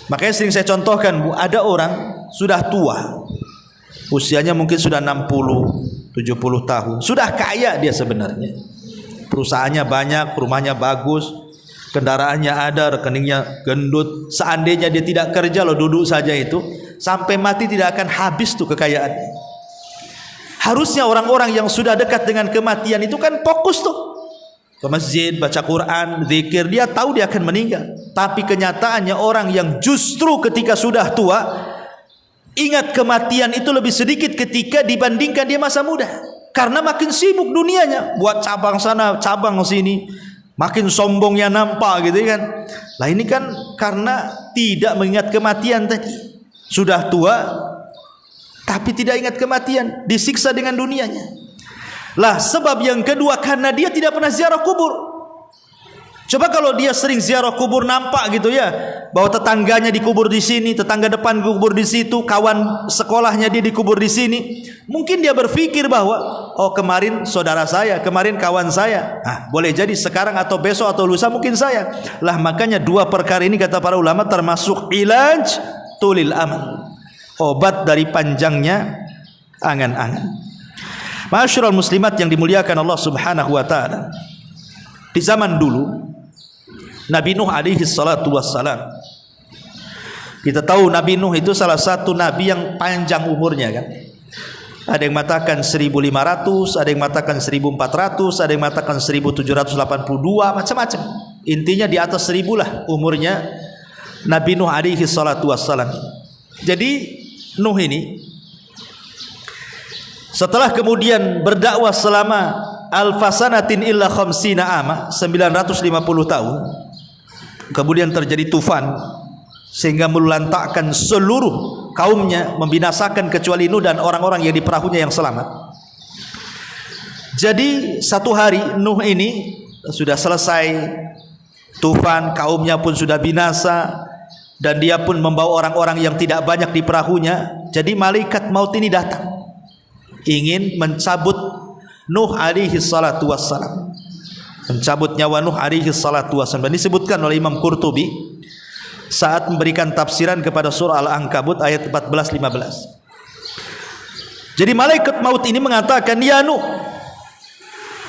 Makanya sering saya contohkan, Bu, ada orang sudah tua, usianya mungkin sudah 60, 70 tahun, sudah kaya dia sebenarnya, perusahaannya banyak, rumahnya bagus, kendaraannya ada, rekeningnya gendut. Seandainya dia tidak kerja, loh, duduk saja itu, sampai mati tidak akan habis tuh kekayaannya. Harusnya orang-orang yang sudah dekat dengan kematian itu kan fokus tuh ke masjid, baca Quran, zikir. Dia tahu dia akan meninggal. Tapi kenyataannya orang yang justru ketika sudah tua ingat kematian itu lebih sedikit ketika dibandingkan dia masa muda. Karena makin sibuk dunianya, buat cabang sana, cabang sini, makin sombongnya nampak gitu kan. Lah ini kan karena tidak mengingat kematian tadi. Sudah tua tapi tidak ingat kematian, disiksa dengan dunianya. Lah sebab yang kedua, karena dia tidak pernah ziarah kubur. Coba kalau dia sering ziarah kubur, nampak gitu ya, bahwa tetangganya dikubur di sini, tetangga depan dikubur di situ, kawan sekolahnya dia dikubur di sini. Mungkin dia berpikir bahwa, oh kemarin saudara saya, kemarin kawan saya. Boleh jadi sekarang atau besok atau lusa mungkin saya. Lah makanya 2 perkara ini kata para ulama termasuk ilaj tulil amal, obat dari panjangnya angan-angan. Ma'asyiral muslimat yang dimuliakan Allah Subhanahu wa taala. Di zaman dulu Nabi Nuh alaihi salatu wassalam, kita tahu Nabi Nuh itu salah satu nabi yang panjang umurnya kan. Ada yang mengatakan 1500, ada yang mengatakan 1400, ada yang mengatakan 1782, macam-macam. Intinya di atas 1000 lah umurnya Nabi Nuh alaihi salatu wassalam. Jadi Nuh ini setelah kemudian berdakwah selama alfasanatin illa khamsina ama, 950 tahun, kemudian terjadi tufan sehingga melulantakkan seluruh kaumnya, membinasakan kecuali Nuh dan orang-orang yang di perahunya yang selamat. Jadi satu hari Nuh ini sudah selesai tufan, kaumnya pun sudah binasa, dan dia pun membawa orang-orang yang tidak banyak di perahunya. Jadi malaikat maut ini datang, ingin mencabut Nuh alaihi salatu wassalam, mencabut nyawa Nuh alaihi salatu wassalam. Dan disebutkan oleh Imam Qurtubi saat memberikan tafsiran kepada surah Al-Ankabut ayat 14-15. Jadi malaikat maut ini mengatakan, ya Nuh,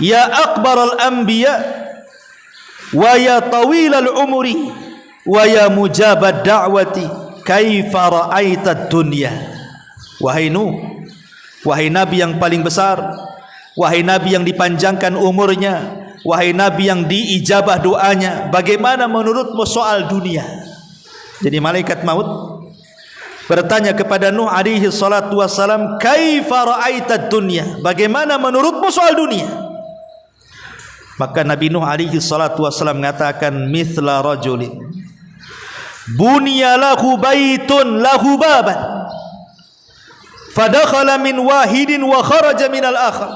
ya akbaral anbiya wa ya tawilal umri wa ya mujabad da'wati, kaifa ra'aita dunya. Wahai Nuh, wahai nabi yang paling besar, wahai nabi yang dipanjangkan umurnya, wahai nabi yang diijabah doanya, bagaimana menurutmu soal dunia? Jadi malaikat maut bertanya kepada Nuh alaihi salatu wassalam, kaifa ra'aita dunya, bagaimana menurutmu soal dunia? Maka Nabi Nuh alaihi salatu wassalam mengatakan, mithla rajulin bunya lahu baitun lahu baban fadakhala min wahidin wa kharaja minal akhar.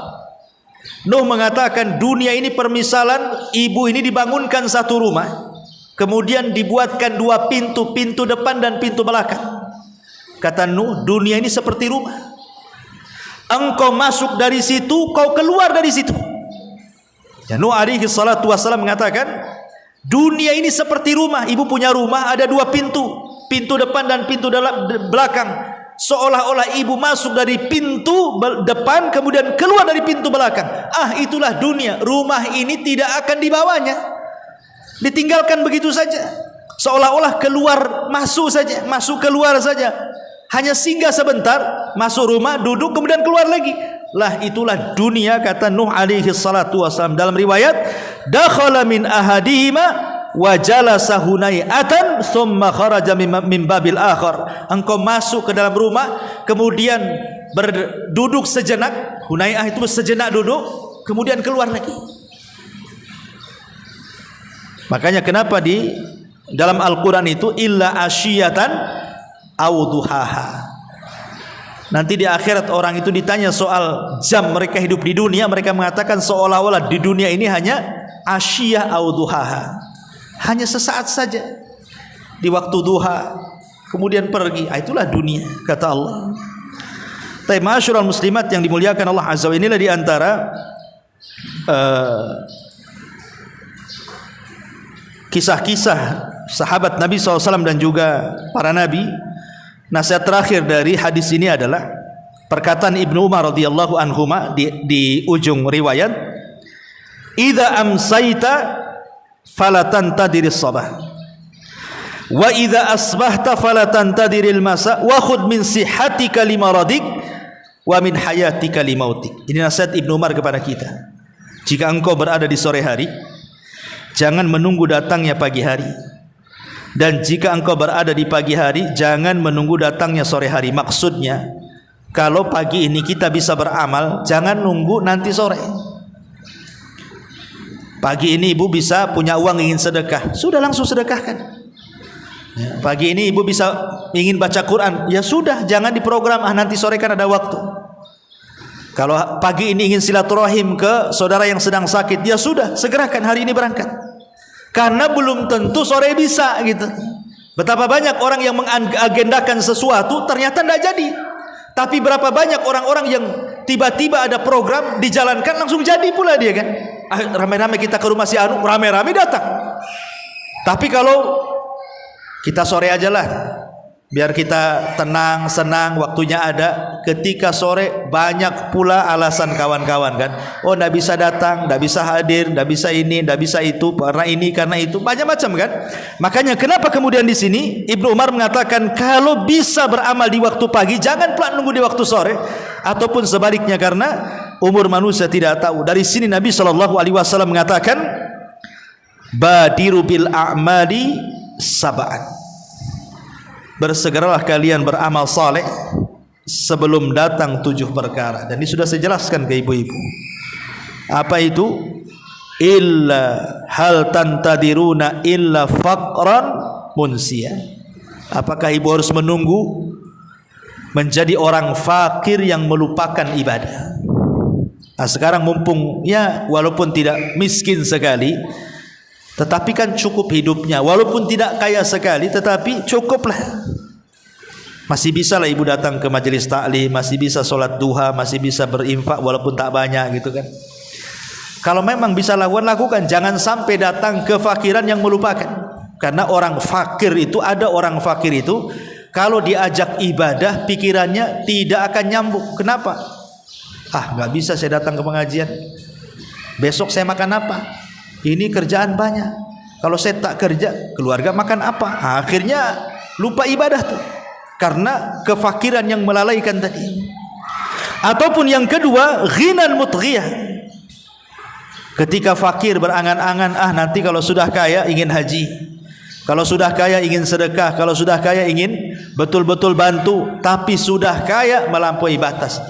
Nuh mengatakan, dunia ini permisalan ibu ini dibangunkan satu rumah, kemudian dibuatkan dua pintu, pintu depan dan pintu belakang. Kata Nuh, dunia ini seperti rumah. Engkau masuk dari situ, kau keluar dari situ. Ya, Nuh alaihi salatu wassalam mengatakan, dunia ini seperti rumah. Ibu punya rumah, ada dua pintu, pintu depan dan pintu belakang. Seolah-olah ibu masuk dari pintu depan, kemudian keluar dari pintu belakang. Ah, itulah dunia. Rumah ini tidak akan dibawanya, ditinggalkan begitu saja. Seolah-olah keluar masuk saja, masuk keluar saja. Hanya singgah sebentar, masuk rumah, duduk, kemudian keluar lagi. Lah itulah dunia, kata Nuh alaihi salatu wassalam. Dalam riwayat, dakhala min ahadihima wa jalasa hunayatan thumma kharaja min babil akhar. Engkau masuk ke dalam rumah, kemudian berduduk sejenak. Hunayah itu sejenak duduk, kemudian keluar lagi. Makanya kenapa di dalam Al-Quran itu illa asyiyatan au duhaha. Nanti di akhirat orang itu ditanya soal jam mereka hidup di dunia, mereka mengatakan seolah-olah di dunia ini hanya asyiyah au duhaha, hanya sesaat saja di waktu duha, kemudian pergi. Itulah dunia, kata Allah. Tapi ma'asyiral muslimat yang dimuliakan Allah azza wa jalla, inilah di antara kisah-kisah sahabat Nabi SAW dan juga para nabi. Nasihat terakhir dari hadis ini adalah perkataan Ibnu Umar radhiyallahu anhuma di ujung riwayat, idza amsayta fala tantadiris sabah wa idza asbahta fala tantadiril masa wa khudh min sihhatika limaradik wa min hayatika limautik. Ini nasihat Ibnu Umar kepada kita. Jika engkau berada di sore hari, jangan menunggu datangnya pagi hari. Dan jika engkau berada di pagi hari, jangan menunggu datangnya sore hari. Maksudnya, kalau pagi ini kita bisa beramal, jangan nunggu nanti sore. Pagi ini ibu bisa punya uang ingin sedekah, sudah langsung sedekahkan. Ya, pagi ini ibu bisa ingin baca Quran, ya sudah, jangan diprogram, nanti sore kan ada waktu. Kalau pagi ini ingin silaturahim ke saudara yang sedang sakit, ya sudah, segerakan hari ini berangkat. Karena belum tentu sore bisa gitu. Betapa banyak orang yang mengagendakan sesuatu ternyata tidak jadi. Tapi berapa banyak orang-orang yang tiba-tiba ada program dijalankan langsung jadi pula dia kan. Rame-rame kita ke rumah si Anu, rame-rame datang. Tapi kalau kita sore aja lah, biar kita tenang, senang, waktunya ada. Ketika sore banyak pula alasan kawan-kawan kan. Oh, tidak bisa datang, tidak bisa hadir, tidak bisa ini, tidak bisa itu, karena ini, karena itu, banyak macam kan. Makanya kenapa kemudian di sini Ibnu Umar mengatakan kalau bisa beramal di waktu pagi, jangan pula nunggu di waktu sore, ataupun sebaliknya, karena umur manusia tidak tahu. Dari sini Nabi SAW mengatakan, badiru bil a'mali sab'an. Bersegeralah kalian beramal saleh sebelum datang 7 perkara. Dan ini sudah saya jelaskan ke ibu-ibu. Apa itu? Illa hal tantadiruna illa faqran munsiya. Apakah ibu harus menunggu menjadi orang fakir yang melupakan ibadah? Nah, sekarang mumpung ya walaupun tidak miskin sekali, tetapi kan cukup hidupnya, walaupun tidak kaya sekali tetapi cukuplah. Masih bisa lah ibu datang ke majelis taklim, masih bisa sholat duha, masih bisa berinfak walaupun tak banyak gitu kan. Kalau memang bisa lakukan, jangan sampai datang kefakiran yang melupakan. Karena orang fakir itu, ada orang fakir itu kalau diajak ibadah pikirannya tidak akan nyambung. Kenapa? Nggak bisa saya datang ke pengajian. Besok saya makan apa? Ini kerjaan banyak. Kalau saya tak kerja, keluarga makan apa? Akhirnya lupa ibadah tuh. Karena kefakiran yang melalaikan tadi. Ataupun yang kedua, ghinan mutghiyah. Ketika fakir berangan-angan, nanti kalau sudah kaya ingin haji, kalau sudah kaya ingin sedekah, kalau sudah kaya ingin betul-betul bantu, tapi sudah kaya melampaui batas.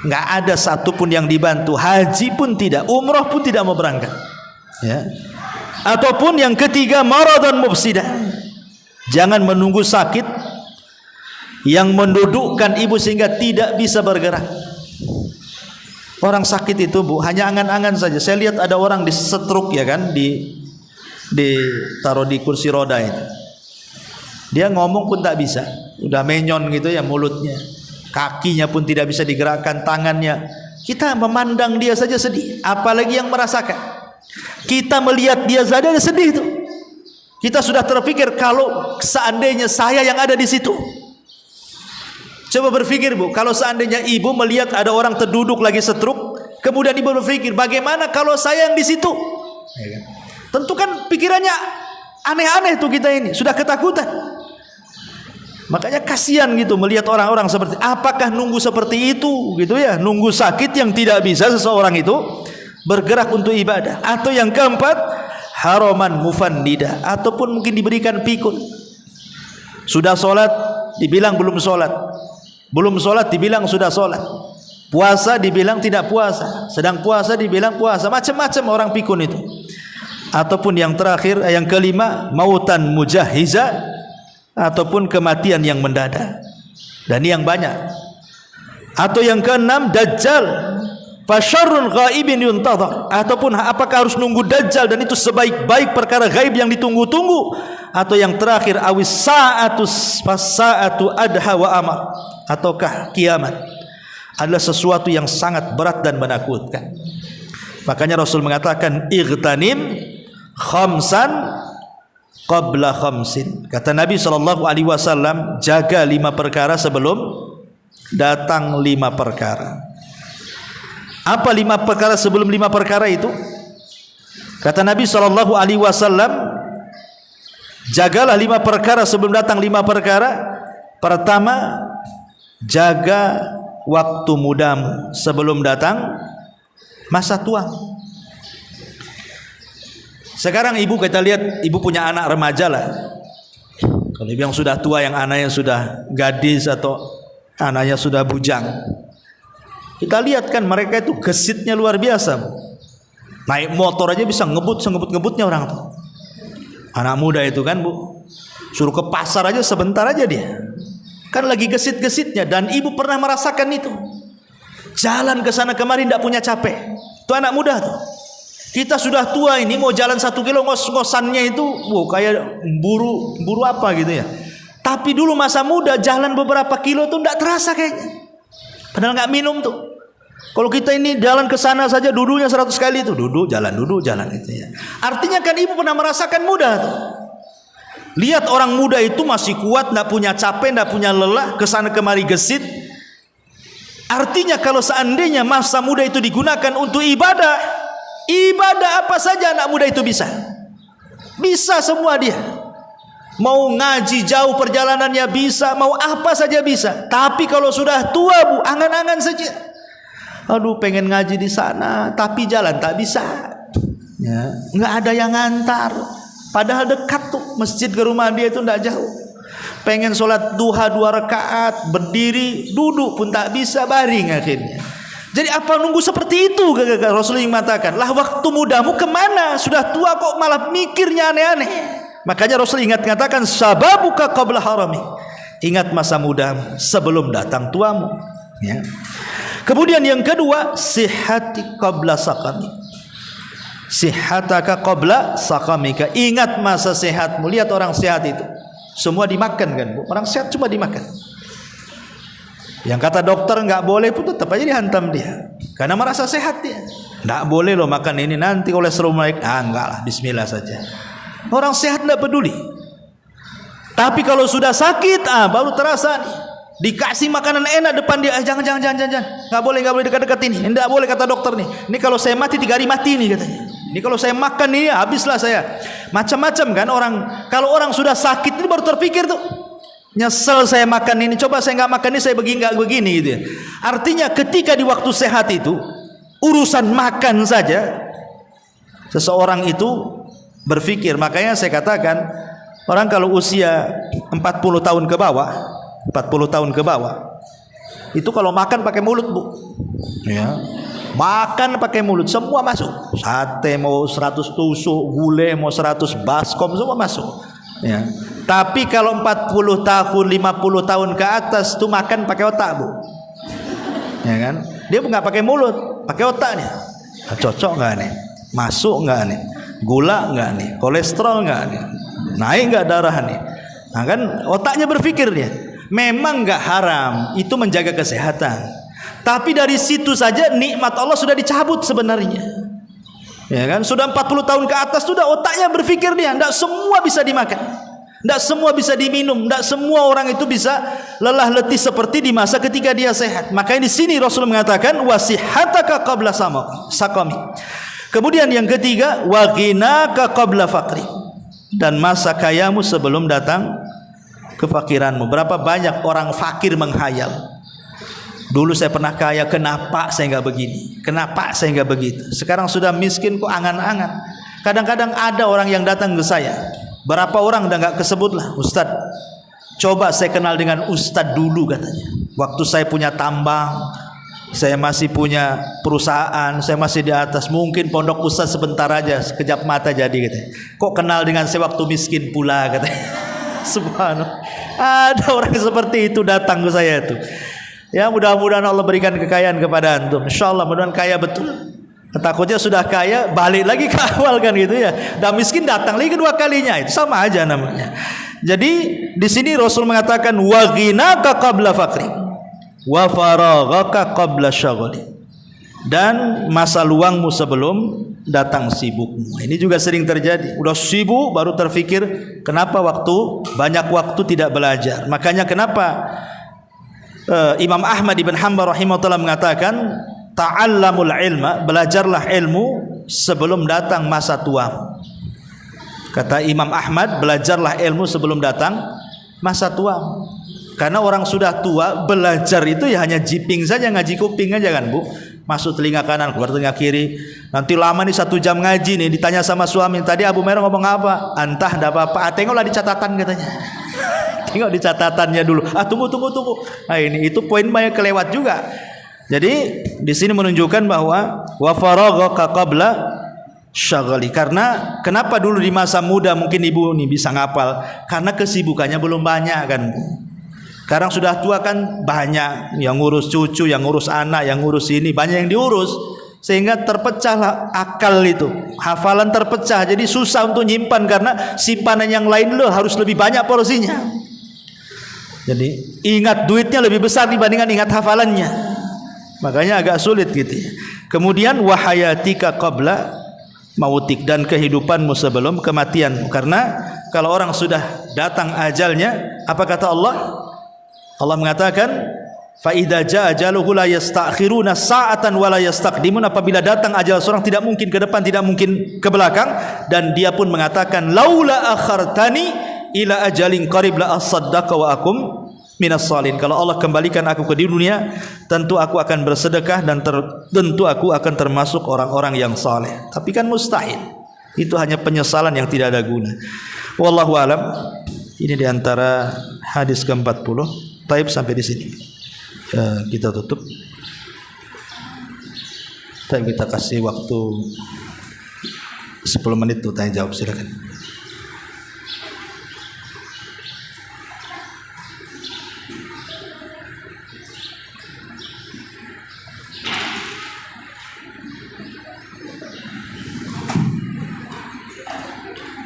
Nggak ada satupun yang dibantu, haji pun tidak, umroh pun tidak mau berangkat. Ya. Ataupun yang ketiga, maradan mufsidah. Jangan menunggu sakit yang mendudukkan ibu sehingga tidak bisa bergerak. Orang sakit itu bu, hanya angan-angan saja. Saya lihat ada orang di stroke ya kan, ditaruh di kursi roda itu. Dia ngomong pun tak bisa, udah menyon gitu ya mulutnya, kakinya pun tidak bisa digerakkan, tangannya. Kita memandang dia saja sedih, apalagi yang merasakan. Kita melihat dia saja sedih itu. Kita sudah terpikir kalau seandainya saya yang ada di situ. Coba berpikir bu, kalau seandainya ibu melihat ada orang terduduk lagi stroke, kemudian ibu berpikir bagaimana kalau saya yang di situ? Ya kan? Tentu kan pikirannya aneh-aneh tuh kita ini, sudah ketakutan. Makanya kasihan gitu melihat orang-orang seperti, apakah nunggu seperti itu gitu ya, nunggu sakit yang tidak bisa seseorang itu bergerak untuk ibadah. Atau yang keempat, haraman mufannida, ataupun mungkin diberikan pikun. Sudah sholat dibilang belum sholat, belum sholat dibilang sudah sholat, puasa dibilang tidak puasa, sedang puasa dibilang puasa, macam-macam orang pikun itu. Ataupun yang terakhir, yang kelima, mautan mujahiza, ataupun kematian yang mendadak. Dan ini yang banyak. Atau yang keenam, dajjal, fasyarrun ghaibin yuntadhar, ataupun apakah harus nunggu dajjal dan itu sebaik-baik perkara gaib yang ditunggu-tunggu. Atau yang terakhir, awis sa'atu adha wa amar, ataukah kiamat adalah sesuatu yang sangat berat dan menakutkan. Makanya Rasul mengatakan, igtanim khamsan qabla khamsin. Kata Nabi SAW, jaga 5 perkara sebelum datang 5 perkara. Apa 5 perkara sebelum 5 perkara itu? Kata Nabi SAW, jagalah 5 perkara sebelum datang 5 perkara. Pertama, jaga waktu mudamu sebelum datang masa tuamu. Sekarang ibu, kita lihat ibu punya anak remaja lah. Kalau ibu yang sudah tua, yang anaknya sudah gadis atau anaknya sudah bujang, kita lihat kan mereka itu gesitnya luar biasa. Naik motor aja bisa ngebut-ngebutnya orang tuh. Anak muda itu kan bu, suruh ke pasar aja sebentar aja dia, kan lagi gesit-gesitnya. Dan ibu pernah merasakan itu, jalan ke sana kemari tidak punya capek. Itu anak muda tuh. Kita sudah tua ini mau jalan 1 kilo ngos-ngosannya itu, kayak buru apa gitu ya. Tapi dulu masa muda jalan beberapa kilo tuh tidak terasa kayaknya. Padahal nggak minum tuh. Kalau kita ini jalan ke sana saja duduknya 100 kali itu, duduk jalan itu ya. Artinya kan ibu pernah merasakan muda tuh. Lihat orang muda itu masih kuat, tidak punya capek, tidak punya lelah, ke sana kemari gesit. Artinya kalau seandainya masa muda itu digunakan untuk ibadah, ibadah apa saja anak muda itu bisa. Bisa semua dia. Mau ngaji jauh perjalanannya bisa, mau apa saja bisa. Tapi kalau sudah tua bu, angan-angan saja. Aduh pengen ngaji di sana, tapi jalan tak bisa. Ya, nggak ada yang ngantar. Padahal dekat tuh masjid ke rumah dia itu tidak jauh. Pengen sholat duha 2 rakaat, berdiri, duduk pun tak bisa, baring akhirnya. Jadi apa nunggu seperti itu? Rasulullah yang mengatakan, lah waktu mudamu kemana? Sudah tua kok malah mikirnya aneh-aneh. Makanya Rasul katakan, sababuka qabla harami. Ingat masa mudamu sebelum datang tuamu. Ya. Kemudian yang kedua, sihhati qabla saqami. Sihhataka qabla saqamika. Ingat masa sehatmu. Lihat orang sehat itu, semua dimakan kan bu? Orang sehat cuma dimakan. Yang kata dokter nggak boleh pun tetap aja dihantam dia, karena merasa sehat dia. Nggak boleh loh makan ini, nanti kolesterol naik. Enggak lah, bismillah saja. Orang sehat nggak peduli. Tapi kalau sudah sakit, baru terasa nih. Dikasih makanan enak depan dia, jangan, nggak boleh dekat-dekat ini. Nggak boleh kata dokter nih. Ini kalau saya mati 3 hari mati nih katanya. Ini kalau saya makan nih, habislah saya. Macam-macam kan orang. Kalau orang sudah sakit ini baru terpikir tuh. Nyesel saya makan ini, coba saya nggak makan ini, saya begini nggak begini gitu ya. Artinya ketika di waktu sehat itu urusan makan saja seseorang itu berpikir. Makanya saya katakan orang kalau usia 40 tahun ke bawah, 40 tahun ke bawah itu kalau makan pakai mulut, Bu, ya, makan pakai mulut semua masuk. Sate mau 100 tusuk, gulai mau 100 baskom, semua masuk, ya. Tapi kalau 40 tahun 50 tahun ke atas tuh makan pakai otak, Bu, ya kan? Dia nggak pakai mulut, pakai otaknya. Cocok nggak nih? Masuk nggak nih? Gula nggak nih? Kolesterol nggak nih? Naik nggak darah nih? Nah kan otaknya berpikir dia. Memang nggak haram itu menjaga kesehatan, tapi dari situ saja nikmat Allah sudah dicabut sebenarnya. Ya kan? Sudah 40 tahun ke atas sudah otaknya berpikir dia, nggak semua bisa dimakan. Tidak semua bisa diminum, tidak semua orang itu bisa lelah letih seperti di masa ketika dia sehat. Makanya di sini Rasul mengatakan wasihataka qabla sakami. Kemudian yang ketiga, wa ghinaka qabla faqri. Dan masa kayamu sebelum datang kefakiranmu. Berapa banyak orang fakir menghayal. Dulu saya pernah kaya, kenapa saya enggak begini? Kenapa saya enggak begitu? Sekarang sudah miskin kok angan-angan. Kadang-kadang ada orang yang datang ke saya. Berapa orang udah nggak kesebut lah, Ustadz, coba saya kenal dengan Ustadz dulu katanya. Waktu saya punya tambang, saya masih punya perusahaan, saya masih di atas. Mungkin pondok Ustadz sebentar aja, sekejap mata jadi katanya. Kok kenal dengan saya waktu miskin pula katanya. Subhanallah. Ada orang seperti itu datang ke saya itu. Ya mudah-mudahan Allah berikan kekayaan kepada antum. Insyaallah mudah-mudahan kaya betul. Takutnya sudah kaya balik lagi ke awal kan gitu ya. Dan miskin datang lagi kedua kalinya, itu sama aja namanya. Jadi di sini Rasul mengatakan wa ghinaka qabla faqri wa faraghaka qabla syaghli. Dan masa luangmu sebelum datang sibukmu. Ini juga sering terjadi. Udah sibuk baru terfikir kenapa banyak waktu tidak belajar. Makanya kenapa Imam Ahmad ibn Hanbal rahimahullah mengatakan ta'allamul ilma, belajarlah ilmu sebelum datang masa tua. Kata Imam Ahmad, belajarlah ilmu sebelum datang masa tua. Karena orang sudah tua belajar itu ya hanya jiping saja, ngaji kuping aja kan, Bu. Masuk telinga kanan, keluar telinga kiri. Nanti lama nih 1 jam ngaji nih, ditanya sama suami, tadi Abu Merah ngomong apa? Entah, enggak apa-apa. Tengoklah di catatan katanya. Tengok di catatannya dulu. Tunggu. Nah ini itu poin banyak kelewat juga. Jadi di sini menunjukkan bahwa wa faraghaka qabla syaghali. Karena kenapa dulu di masa muda mungkin ibu ini bisa ngapal? Karena kesibukannya belum banyak kan. Sekarang sudah tua kan banyak yang ngurus cucu, yang ngurus anak, yang ngurus ini, banyak yang diurus sehingga terpecahlah akal itu. Hafalan terpecah, jadi susah untuk nyimpan karena simpanan yang lain lo harus lebih banyak porsinya. Jadi ingat duitnya lebih besar dibandingkan ingat hafalannya. Makanya agak sulit gitu ya. Kemudian wahayatika qabla mautik, dan kehidupanmu sebelum kematian. Karena kalau orang sudah datang ajalnya, apa kata Allah? Allah mengatakan fa idza jaa ajaluhu la yastakhiruna sa'atan wa la yastaqdimun. Apabila datang ajal seorang tidak mungkin ke depan, tidak mungkin ke belakang, dan dia pun mengatakan laula akhartani ila ajalin qarib la asaddaqa wa akum minas salin. Kalau Allah kembalikan aku ke dunia, tentu aku akan bersedekah dan tentu aku akan termasuk orang-orang yang saleh. Tapi kan mustahil. Itu hanya penyesalan yang tidak ada guna. Wallahu alam. Ini diantara hadis ke-40. Taib sampai di sini. Kita tutup. Taib kita kasih waktu 10 menit untuk tanya jawab, silakan.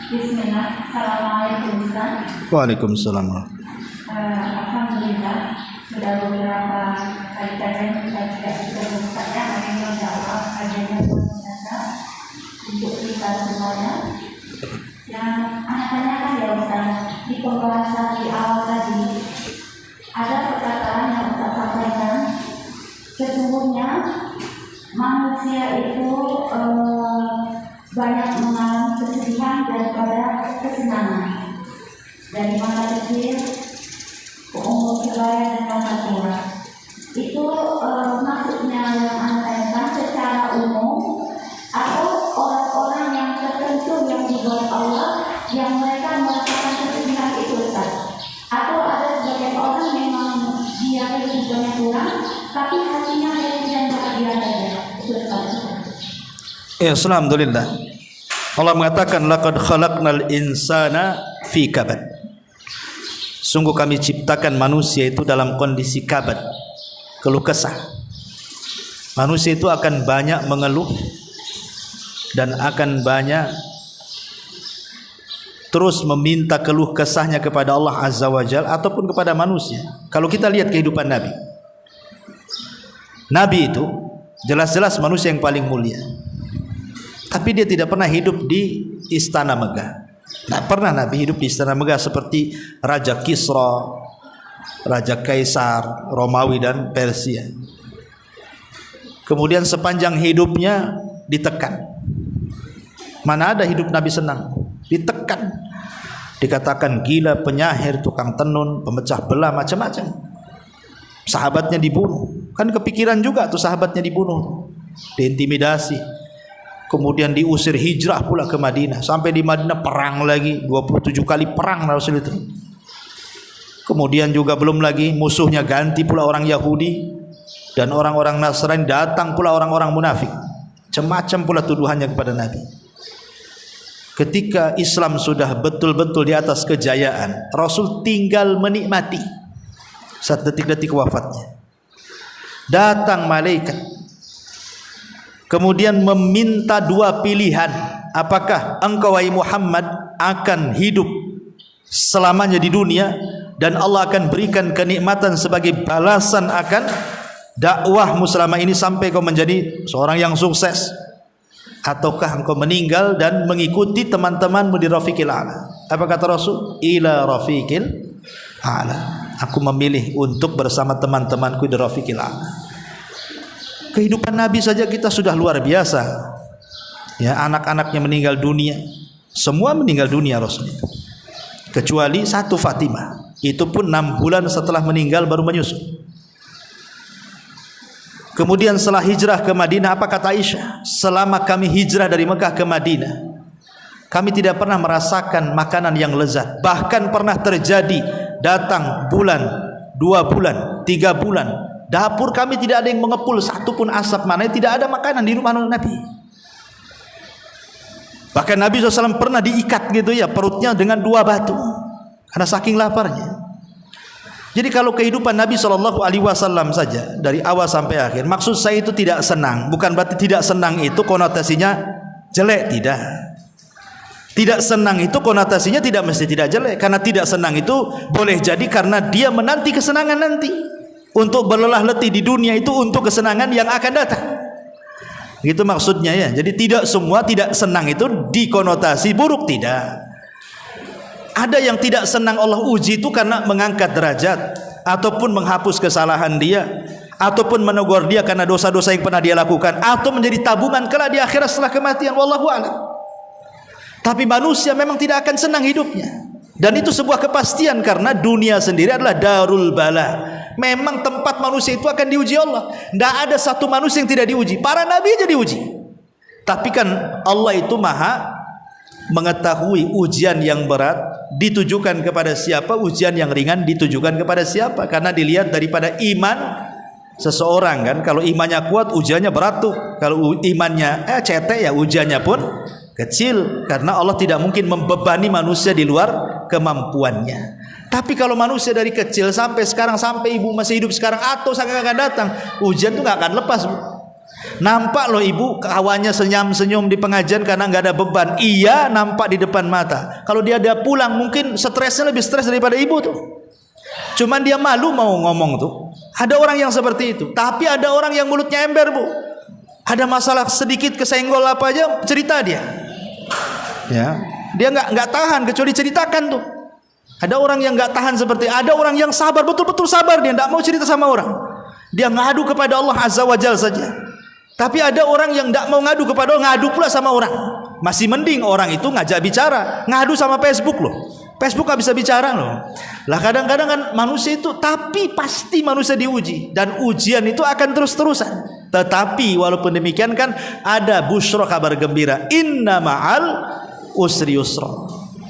Bismillah, assalamualaikum Ustaz. Waalaikumsalam. Alhamdulillah, sudah beberapa kali kajian kita juga sudah bertanya akhirnya jawab kajiannya ternyata untuk kita semuanya. Yang anak tanyakan ya Ustaz, di pembahasan di awal tadi ada perkataan yang Ustaz sampaikan, sesungguhnya manusia itu banyak mengalami kesedihan daripada kesenangan, dari masa kecil ke umur sebaya dan masa tua. Itu maksudnya yang Anda tanyakan secara umum atau orang-orang yang tertentu yang dibuat Allah yang mereka merasakan kesedihan itu Ustaz? Atau ada sebagian orang memang dia kehidupannya kurang tapi hatinya happy dan bahagia saja? Itu Ustaz. Ya, alhamdulillah. Allah mengatakan laqad khalaqnal insana fi kabad. Sungguh kami ciptakan manusia itu dalam kondisi kabad, keluh kesah. Manusia itu akan banyak mengeluh dan akan banyak terus meminta keluh kesahnya kepada Allah Azza wa Jalla ataupun kepada manusia. Kalau kita lihat kehidupan Nabi, Nabi itu jelas-jelas manusia yang paling mulia, tapi dia tidak pernah hidup di istana megah. Tidak pernah Nabi hidup di istana megah seperti Raja Kisra, Raja Kaisar, Romawi dan Persia. Kemudian sepanjang hidupnya ditekan. Mana ada hidup Nabi senang? Ditekan. Dikatakan gila, penyahir, tukang tenun, pemecah belah, macam-macam. Sahabatnya dibunuh. Kan kepikiran juga tuh sahabatnya dibunuh. Diintimidasi. Kemudian diusir hijrah pula ke Madinah. Sampai di Madinah perang lagi, 27 kali perang Rasul itu. Kemudian juga belum lagi musuhnya ganti pula orang Yahudi dan orang-orang Nasrani, datang pula orang-orang munafik. Macam-macam pula tuduhannya kepada Nabi. Ketika Islam sudah betul-betul di atas kejayaan, Rasul tinggal menikmati saat detik-detik wafatnya. Datang malaikat, kemudian meminta dua pilihan. Apakah engkau wahai Muhammad akan hidup selamanya di dunia dan Allah akan berikan kenikmatan sebagai balasan akan dakwahmu selama ini sampai kau menjadi seorang yang sukses, ataukah engkau meninggal dan mengikuti teman-temanmu di Rafiqil A'la? Apa kata Rasul? Ila Rafiqil A'la. Aku memilih untuk bersama teman-temanku di Rafiqil A'la. Kehidupan Nabi saja kita sudah luar biasa. Ya, anak-anaknya meninggal dunia. Semua meninggal dunia Rasul. Kecuali satu Fatimah. Itu pun 6 bulan setelah meninggal baru menyusul. Kemudian setelah hijrah ke Madinah, apa kata Aisyah? Selama kami hijrah dari Mekah ke Madinah, kami tidak pernah merasakan makanan yang lezat. Bahkan pernah terjadi datang bulan, 2 bulan, 3 bulan, dapur kami tidak ada yang mengepul satupun asap, mana tidak ada makanan di rumah Nabi. Bahkan Nabi SAW pernah diikat gitu ya perutnya dengan 2 batu karena saking laparnya. Jadi kalau kehidupan Nabi SAW saja dari awal sampai akhir, maksud saya itu tidak senang. Bukan berarti tidak senang itu konotasinya jelek, tidak. Tidak senang itu konotasinya tidak mesti tidak jelek. Karena tidak senang itu boleh jadi karena dia menanti kesenangan nanti. Untuk berlelah letih di dunia itu untuk kesenangan yang akan datang. Gitu maksudnya ya. Jadi tidak semua tidak senang itu dikonotasi buruk, tidak. Ada yang tidak senang Allah uji itu karena mengangkat derajat, ataupun menghapus kesalahan dia, ataupun menegur dia karena dosa-dosa yang pernah dia lakukan, atau menjadi tabungan kelak di akhirat setelah kematian. Wallahu a'lam. Tapi manusia memang tidak akan senang hidupnya, dan itu sebuah kepastian karena dunia sendiri adalah darul bala. Memang tempat manusia itu akan diuji Allah. Tidak ada satu manusia yang tidak diuji. Para nabi aja diuji. Tapi kan Allah itu maha mengetahui ujian yang berat ditujukan kepada siapa, ujian yang ringan ditujukan kepada siapa, karena dilihat daripada iman seseorang kan. Kalau imannya kuat ujiannya berat tuh, kalau imannya cetek ya ujiannya pun kecil, karena Allah tidak mungkin membebani manusia di luar kemampuannya. Tapi kalau manusia dari kecil sampai sekarang, sampai ibu masih hidup sekarang atau sangat akan datang, ujian tuh nggak akan lepas, Bu. Nampak loh ibu kawannya senyum-senyum di pengajian karena nggak ada beban. Iya, nampak di depan mata. Kalau dia pulang mungkin stresnya lebih stres daripada ibu tuh. Cuman dia malu mau ngomong tuh. Ada orang yang seperti itu. Tapi ada orang yang mulutnya ember, Bu. Ada masalah sedikit kesenggol apa aja cerita dia. Ya, dia nggak tahan kecuali ceritakan tuh. Ada orang yang nggak tahan seperti, ada orang yang sabar, betul-betul sabar, dia nggak mau cerita sama orang. Dia ngadu kepada Allah Azza wa Jalla saja. Tapi ada orang yang nggak mau ngadu kepada Allah, ngadu pula sama orang. Masih mending orang itu ngajak bicara, ngadu sama Facebook loh. Facebook nggak bisa bicara loh. Lah kadang-kadang kan manusia itu, tapi pasti manusia diuji, dan ujian itu akan terus-terusan. Tetapi walaupun demikian kan ada busyra, kabar gembira. Inna ma'al usri yusra.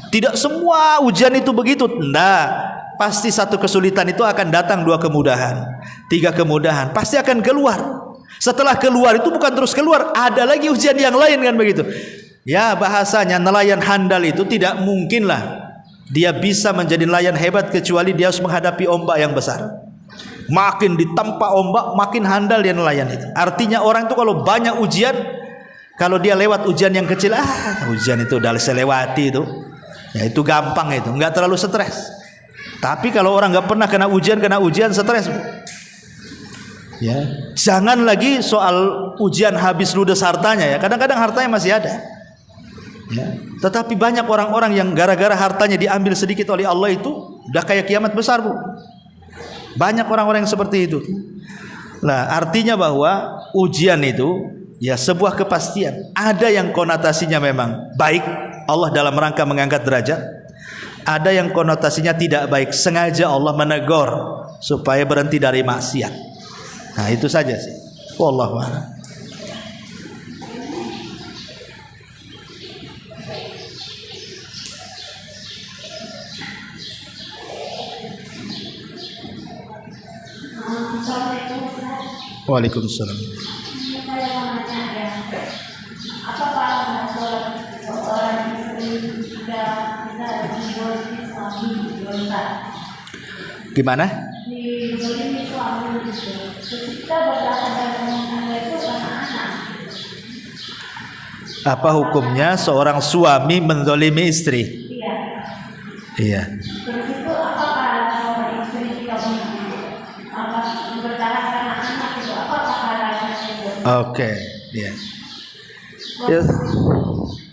Tidak semua ujian itu begitu. Nah, pasti satu kesulitan itu akan datang 2 kemudahan, 3 kemudahan, pasti akan keluar. Setelah keluar itu bukan terus keluar, ada lagi ujian yang lain kan begitu. Ya, bahasanya nelayan handal itu tidak mungkinlah dia bisa menjadi nelayan hebat kecuali dia harus menghadapi ombak yang besar. Makin ditempa ombak, makin handal dia nelayan itu. Artinya orang itu kalau banyak ujian, kalau dia lewat ujian yang kecil, ujian itu udah saya lewati itu, ya itu gampang itu, nggak terlalu stres. Tapi kalau orang nggak pernah kena ujian stres. Ya, jangan lagi soal ujian habis ludes hartanya ya. Kadang-kadang hartanya masih ada. Ya. Tetapi banyak orang-orang yang gara-gara hartanya diambil sedikit oleh Allah itu udah kayak kiamat besar, Bu. Banyak orang-orang yang seperti itu. Nah, artinya bahwa ujian itu ya sebuah kepastian. Ada yang konotasinya memang baik, Allah dalam rangka mengangkat derajat. Ada yang konotasinya tidak baik, sengaja Allah menegur supaya berhenti dari maksiat. Nah, itu saja sih. Wallahu a'lam. Waalaikumsalam. Saya mau nanya ya, apakah seorang istri juga bisa dizolimi suami dosa? Gimana? Dizolimi suami itu, ketika berhadapan dengan anak itu anak-anak. Apa hukumnya seorang suami menzolimi istri? Iya. Iya. Terus itu apakah seorang istri juga bertahan karena anak itu? Apakah halnya itu? Oke, ya.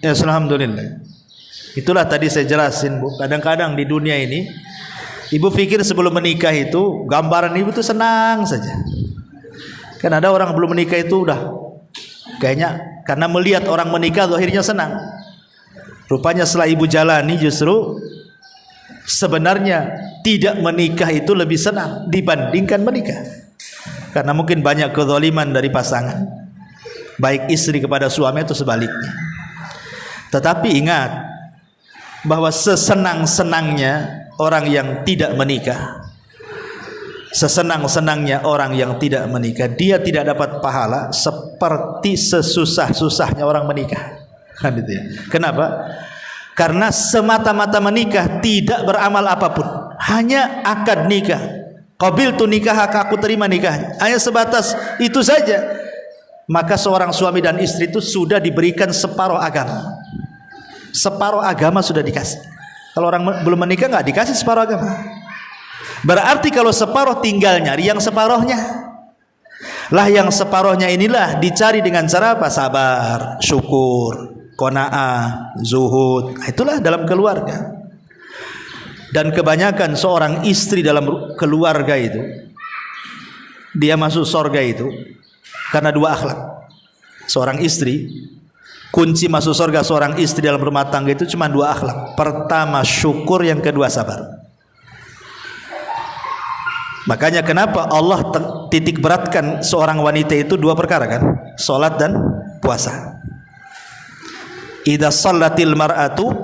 Ya, alhamdulillah. Itulah tadi saya jelasin, Bu. Kadang-kadang di dunia ini, ibu pikir sebelum menikah itu gambaran ibu tuh senang saja. Kan ada orang belum menikah itu udah kayaknya karena melihat orang menikah akhirnya senang. Rupanya setelah ibu jalani justru sebenarnya tidak menikah itu lebih senang dibandingkan menikah. Karena mungkin banyak kezaliman dari pasangan, baik istri kepada suami atau sebaliknya. Tetapi ingat bahwa sesenang-senangnya orang yang tidak menikah, sesenang-senangnya orang yang tidak menikah, dia tidak dapat pahala seperti sesusah-susahnya orang menikah. Kan itu ya. Kenapa? Karena semata-mata menikah tidak beramal apapun, hanya akad nikah. Qabiltu nikah, aku terima nikahnya. Hanya sebatas itu saja. Maka seorang suami dan istri itu sudah diberikan separuh agama. Separuh agama sudah dikasih. Kalau orang belum menikah nggak dikasih separuh agama. Berarti kalau separuh tinggal nyari yang separuhnya. Lah yang separuhnya inilah dicari dengan cara apa? Sabar, syukur, qanaah, zuhud. Itulah dalam keluarga. Dan kebanyakan seorang istri dalam keluarga itu, dia masuk surga itu karena 2 akhlak. Seorang istri, kunci masuk surga seorang istri dalam rumah tangga itu cuma 2 akhlak. Pertama syukur, yang kedua sabar. Makanya kenapa Allah titik beratkan seorang wanita itu 2 perkara kan? Salat dan puasa. Idza shallatil mar'atu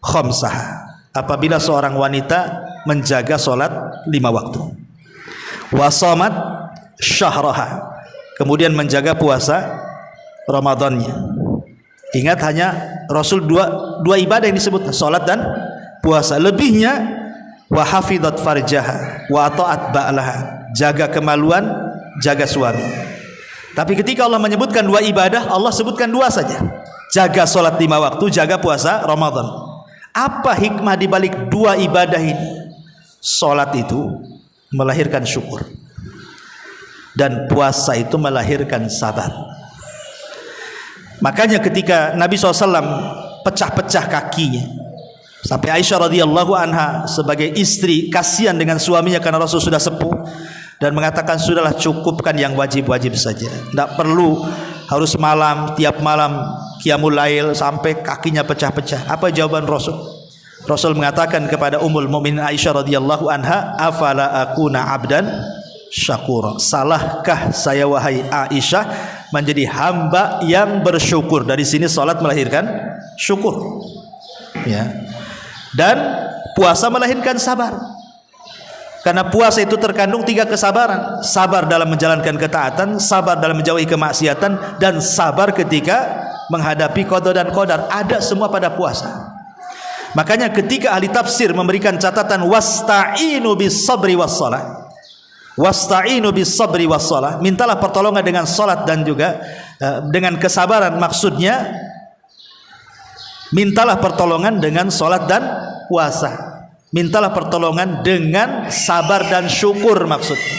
khamsaha. Apabila seorang wanita menjaga salat 5 waktu. Wa shamat syahraha. Kemudian menjaga puasa Ramadannya. Ingat hanya Rasul dua ibadah yang disebut, salat dan puasa. Lebihnya wa hafizat farjaha wa ta'at ba'laha. Jaga kemaluan, jaga suami. Tapi ketika Allah menyebutkan 2 ibadah, Allah sebutkan 2 saja. Jaga salat 5 waktu, jaga puasa Ramadan. Apa hikmah dibalik 2 ibadah ini? Salat itu melahirkan syukur. Dan puasa itu melahirkan sabar. Makanya ketika Nabi SAW pecah-pecah kakinya, sampai Aisyah radhiyallahu anha sebagai istri kasihan dengan suaminya karena Rasul sudah sepuh, dan mengatakan sudahlah, cukupkan yang wajib-wajib saja, tidak perlu harus tiap malam qiyamul lail sampai kakinya pecah-pecah. Apa jawaban Rasul? Rasul mengatakan kepada Ummul Mukminin Aisyah radhiyallahu anha, afala akuna abdan syakura, salahkah saya wahai Aisyah menjadi hamba yang bersyukur? Dari sini salat melahirkan syukur, ya. Dan puasa melahirkan sabar. Karena puasa itu terkandung 3 kesabaran: sabar dalam menjalankan ketaatan, sabar dalam menjauhi kemaksiatan, dan sabar ketika menghadapi qada dan qadar. Ada semua pada puasa. Makanya ketika ahli tafsir memberikan catatan wasta'inu bis sabri was shalah, wasta'inu bis sabri was shalah, mintalah pertolongan dengan salat dan juga dengan kesabaran, maksudnya mintalah pertolongan dengan salat dan puasa. Mintalah pertolongan dengan sabar dan syukur maksudnya.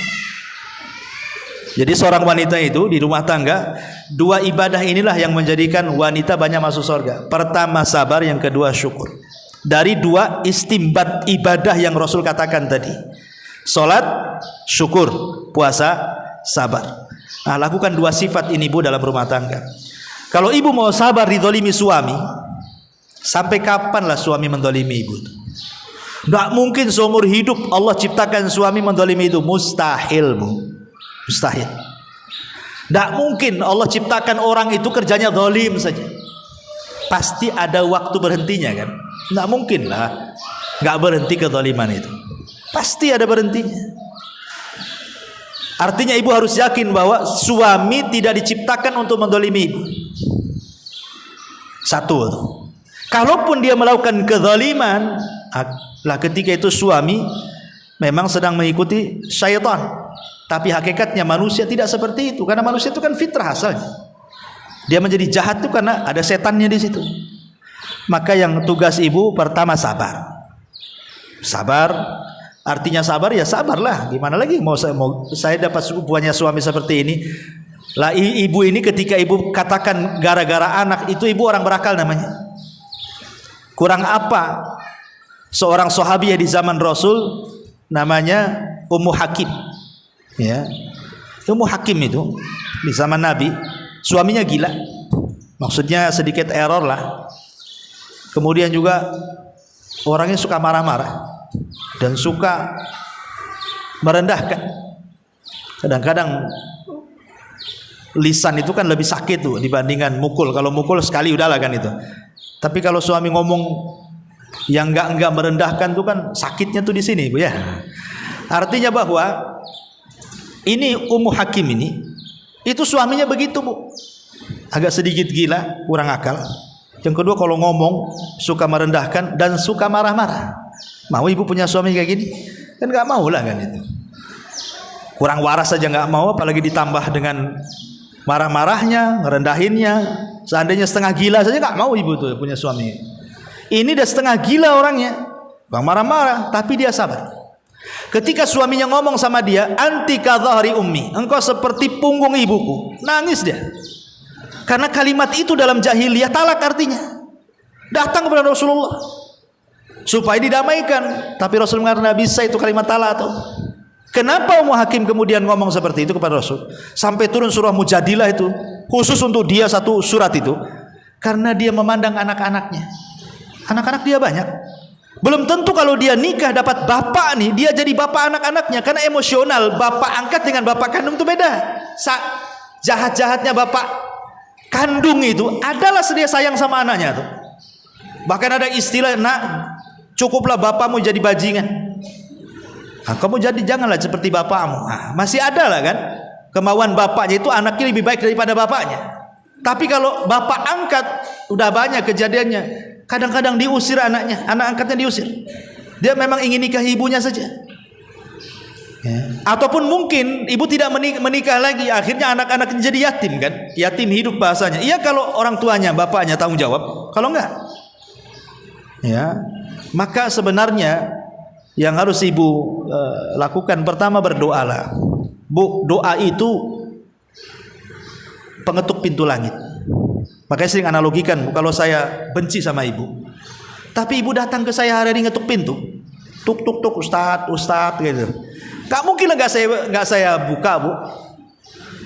Jadi seorang wanita itu di rumah tangga, 2 ibadah inilah yang menjadikan wanita banyak masuk surga. Pertama sabar, yang kedua syukur. Dari 2 istimbat ibadah yang Rasul katakan tadi, salat, syukur, puasa, sabar. Nah, lakukan 2 sifat ini Bu dalam rumah tangga. Kalau ibu mau sabar dizalimi suami, sampai kapanlah suami mendolimi ibu? Tidak mungkin seumur hidup Allah ciptakan suami mendolimi itu. Mustahil Bu, mustahil. Tidak mungkin Allah ciptakan orang itu kerjanya zalim saja. Pasti ada waktu berhentinya kan? Tidak mungkin lah nggak berhenti kezaliman itu. Pasti ada berhentinya. Artinya ibu harus yakin bahwa suami tidak diciptakan untuk mendolimi ibu. Satu, kalaupun dia melakukan kezaliman, lah ketika itu suami memang sedang mengikuti syaitan. Tapi hakikatnya manusia tidak seperti itu, karena manusia itu kan fitrah asalnya. Dia menjadi jahat itu karena ada setannya di situ. Maka yang tugas ibu pertama sabar. Sabar, artinya sabar ya sabarlah. Gimana lagi mau saya dapat punya suami seperti ini. Lah ibu ini ketika ibu katakan gara-gara anak, itu ibu orang berakal namanya. Kurang apa seorang sahabiah di zaman Rasul namanya Ummu Hakim, ya. Ummu Hakim itu di zaman Nabi, suaminya gila, maksudnya sedikit error lah. Kemudian juga orangnya suka marah-marah dan suka merendahkan. Kadang-kadang lisan itu kan lebih sakit tuh dibandingkan mukul. Kalau mukul sekali udahlah kan itu. Tapi kalau suami ngomong yang enggak merendahkan tuh kan sakitnya tuh di sini, Bu ya. Artinya bahwa ini Ummu Hakim ini, itu suaminya begitu, Bu. Agak sedikit gila, kurang akal. Yang kedua kalau ngomong suka merendahkan dan suka marah-marah. Mau ibu punya suami kayak gini? Kan enggak mau lah kan itu. Kurang waras saja enggak mau, apalagi ditambah dengan marah-marahnya, ngerendahinnya. Seandainya setengah gila saja enggak mau ibu tuh punya suami. Ini udah setengah gila orangnya, bang marah-marah, tapi dia sabar. Ketika suaminya ngomong sama dia, anti kadhahri ummi, engkau seperti punggung ibuku, nangis dia. Karena kalimat itu dalam jahiliyah talak artinya. Datang kepada Rasulullah supaya didamaikan, tapi Rasul mengatakan bisa itu kalimat talak tuh. Kenapa Ummu Hakim kemudian ngomong seperti itu kepada Rasul? Sampai turun surah Mujadilah itu, khusus untuk dia satu surat itu. Karena dia memandang anak-anaknya. Anak-anak dia banyak. Belum tentu kalau dia nikah dapat bapak nih, dia jadi bapak anak-anaknya. Karena emosional, bapak angkat dengan bapak kandung itu beda. Jahat-jahatnya bapak kandung itu adalah dia sayang sama anaknya tuh. Bahkan ada istilah, nak cukuplah bapakmu jadi bajingan. Nah, kamu jadi janganlah seperti bapakmu. Nah, masih ada lah kan kemauan bapaknya itu anaknya lebih baik daripada bapaknya. Tapi kalau bapak angkat udah banyak kejadiannya. Kadang-kadang diusir anaknya, anak angkatnya diusir. Dia memang ingin nikah ibunya saja. Ya. Ataupun mungkin ibu tidak menikah lagi, akhirnya anak-anak jadi yatim kan? Yatim hidup bahasanya. Iya kalau orang tuanya, bapaknya tanggung jawab. Kalau enggak, ya. Maka sebenarnya yang harus ibu lakukan pertama berdoalah. Bu, doa itu pengetuk pintu langit. Makanya sering analogikan, Bu, kalau saya benci sama ibu, tapi ibu datang ke saya hari ini ngetuk pintu, tuk tuk tuk, Ustadz gitu. Gak mungkin lah nggak saya buka, Bu.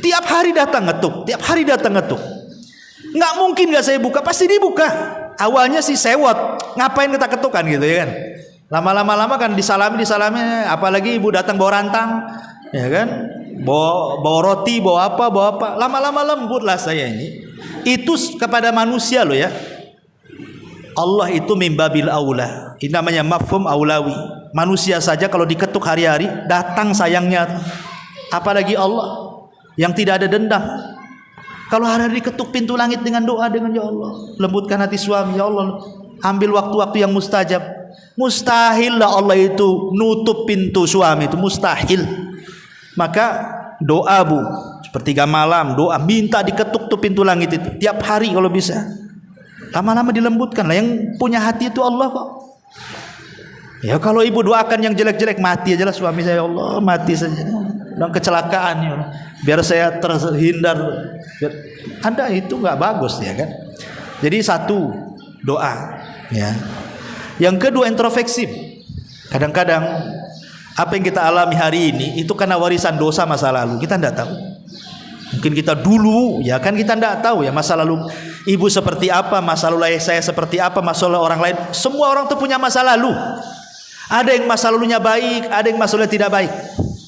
Tiap hari datang ngetuk. Nggak mungkin nggak saya buka, pasti dibuka. Awalnya sih sewot, ngapain kita ketukan gitu ya kan. Lama-lama kan disalami, apalagi ibu datang bawa rantang, ya kan, bawa roti, bawa apa. Lama-lama lembutlah saya ini. Itu kepada manusia loh ya. Allah itu mimbabil aula. Ini namanya mafhum aulawi. Manusia saja kalau diketuk hari-hari datang sayangnya. Apalagi Allah yang tidak ada dendam. Kalau hari-hari diketuk pintu langit dengan doa, dengan ya Allah, lembutkan hati suami, ya Allah, ambil waktu-waktu yang mustajab. Mustahil lah Allah itu nutup pintu suami, itu mustahil. Maka doa, Bu, sepertiga malam doa, minta diketuk tuh pintu langit itu tiap hari kalau bisa. Lama-lama dilembutkan lah. Yang punya hati itu Allah kok. Ya kalau ibu doakan yang jelek-jelek, mati aja lah suami saya, ya Allah, mati saja dan kecelakaan ya, biar saya terhindar. Anda itu nggak bagus ya kan. Jadi satu doa ya. Yang kedua introspeksi. Kadang-kadang apa yang kita alami hari ini itu karena warisan dosa masa lalu, kita tidak tahu. Mungkin kita dulu ya kan, kita tidak tahu ya masa lalu ibu seperti apa, masa lalu saya seperti apa, masa lalu orang lain. Semua orang tuh punya masa lalu. Ada yang masa lalunya baik, ada yang masa lalunya tidak baik.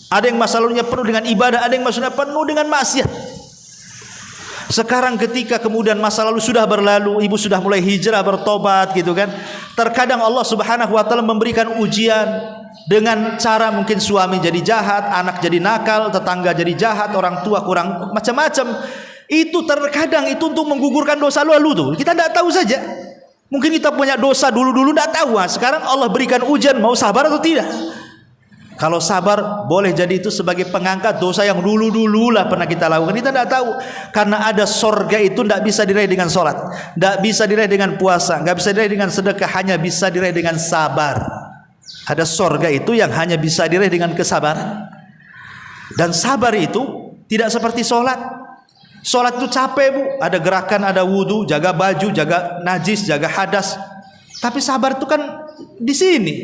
Ada yang masa lalunya penuh dengan ibadah, ada yang masa lalunya penuh dengan maksiat. Sekarang ketika kemudian masa lalu sudah berlalu, ibu sudah mulai hijrah, bertobat gitu kan. Terkadang Allah Subhanahu wa taala memberikan ujian dengan cara mungkin suami jadi jahat, anak jadi nakal, tetangga jadi jahat, orang tua kurang macam-macam. Itu terkadang itu untuk menggugurkan dosa lalu tuh. Kita tidak tahu saja. Mungkin kita punya dosa dulu-dulu tidak tahu. Sekarang Allah berikan ujian, mau sabar atau tidak? Kalau sabar boleh jadi itu sebagai pengangkat dosa yang dulu-dulu lah pernah kita lakukan. Kita tidak tahu. Karena ada sorga itu tidak bisa diraih dengan sholat, tidak bisa diraih dengan puasa, tidak bisa diraih dengan sedekah, hanya bisa diraih dengan sabar. Ada sorga itu yang hanya bisa diraih dengan kesabaran. Dan sabar itu tidak seperti sholat. Sholat itu capek, Bu. Ada gerakan, ada wudu, jaga baju, jaga najis, jaga hadas. Tapi sabar itu kan di sini.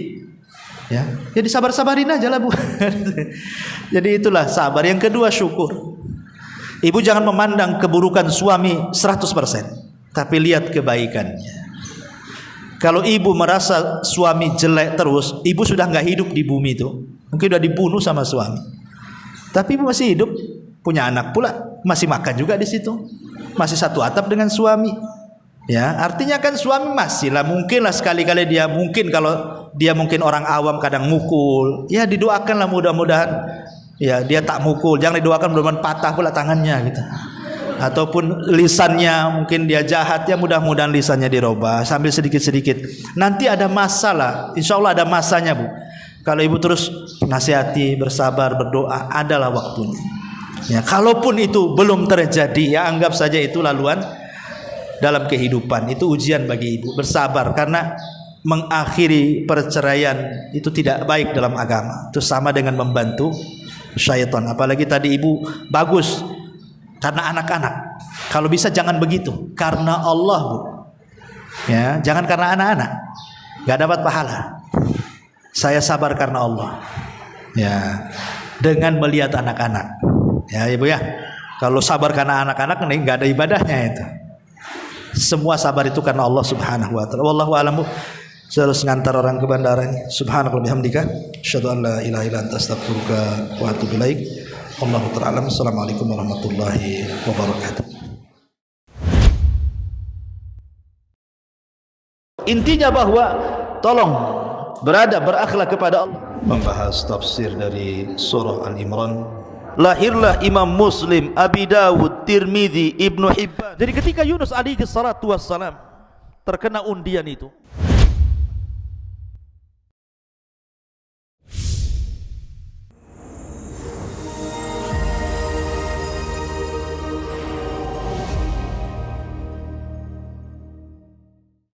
Ya, jadi sabar-sabarin aja lah, Bu. Jadi itulah sabar. Yang kedua syukur. Ibu jangan memandang keburukan suami 100%, tapi lihat kebaikannya. Kalau ibu merasa suami jelek terus, ibu sudah nggak hidup di bumi itu. Mungkin sudah dibunuh sama suami. Tapi ibu masih hidup, punya anak pula, masih makan juga di situ, masih satu atap dengan suami. Ya, artinya kan suami masih lah, mungkin lah sekali-kali dia mungkin, kalau dia mungkin orang awam kadang mukul, ya didoakanlah mudah-mudahan ya dia tak mukul, jangan didoakan mudah-mudahan patah pula tangannya gitu. Ataupun lisannya mungkin dia jahat, ya mudah-mudahan lisannya dirubah sambil sedikit-sedikit. Nanti ada masalah, insya Allah ada masanya, Bu. Kalau ibu terus nasihati, bersabar, berdoa, adalah waktunya. Ya, kalaupun itu belum terjadi, ya anggap saja itu laluan dalam kehidupan. Itu ujian bagi ibu. Bersabar, karena mengakhiri perceraian itu tidak baik dalam agama. Itu sama dengan membantu syaitan. Apalagi tadi ibu bagus karena anak-anak. Kalau bisa jangan begitu, karena Allah, Bu. Ya, jangan karena anak-anak, gak dapat pahala. Saya sabar karena Allah. Ya, dengan melihat anak-anak. Ya, Ibu ya. Kalau sabar karena anak-anak nih nggak ada ibadahnya itu. Semua sabar itu karena Allah Subhanahu wa taala. Wallahu a'lam. Saya harus ngantar orang ke bandara ini. Subhanallah bihamdika, asyhadu an la ilaha illa anta astaghfiruka wa atubu ilaik. Wallahu ta'ala alam. Assalamualaikum warahmatullahi wabarakatuh. Intinya bahwa tolong berakhlak kepada Allah. Membahas tafsir dari surah Al-Imran. Lahirlah Imam Muslim, Abi Dawud, Tirmidzi, Ibnu Hibban. Jadi ketika Yunus alaihi salatu wassalam terkena undian itu,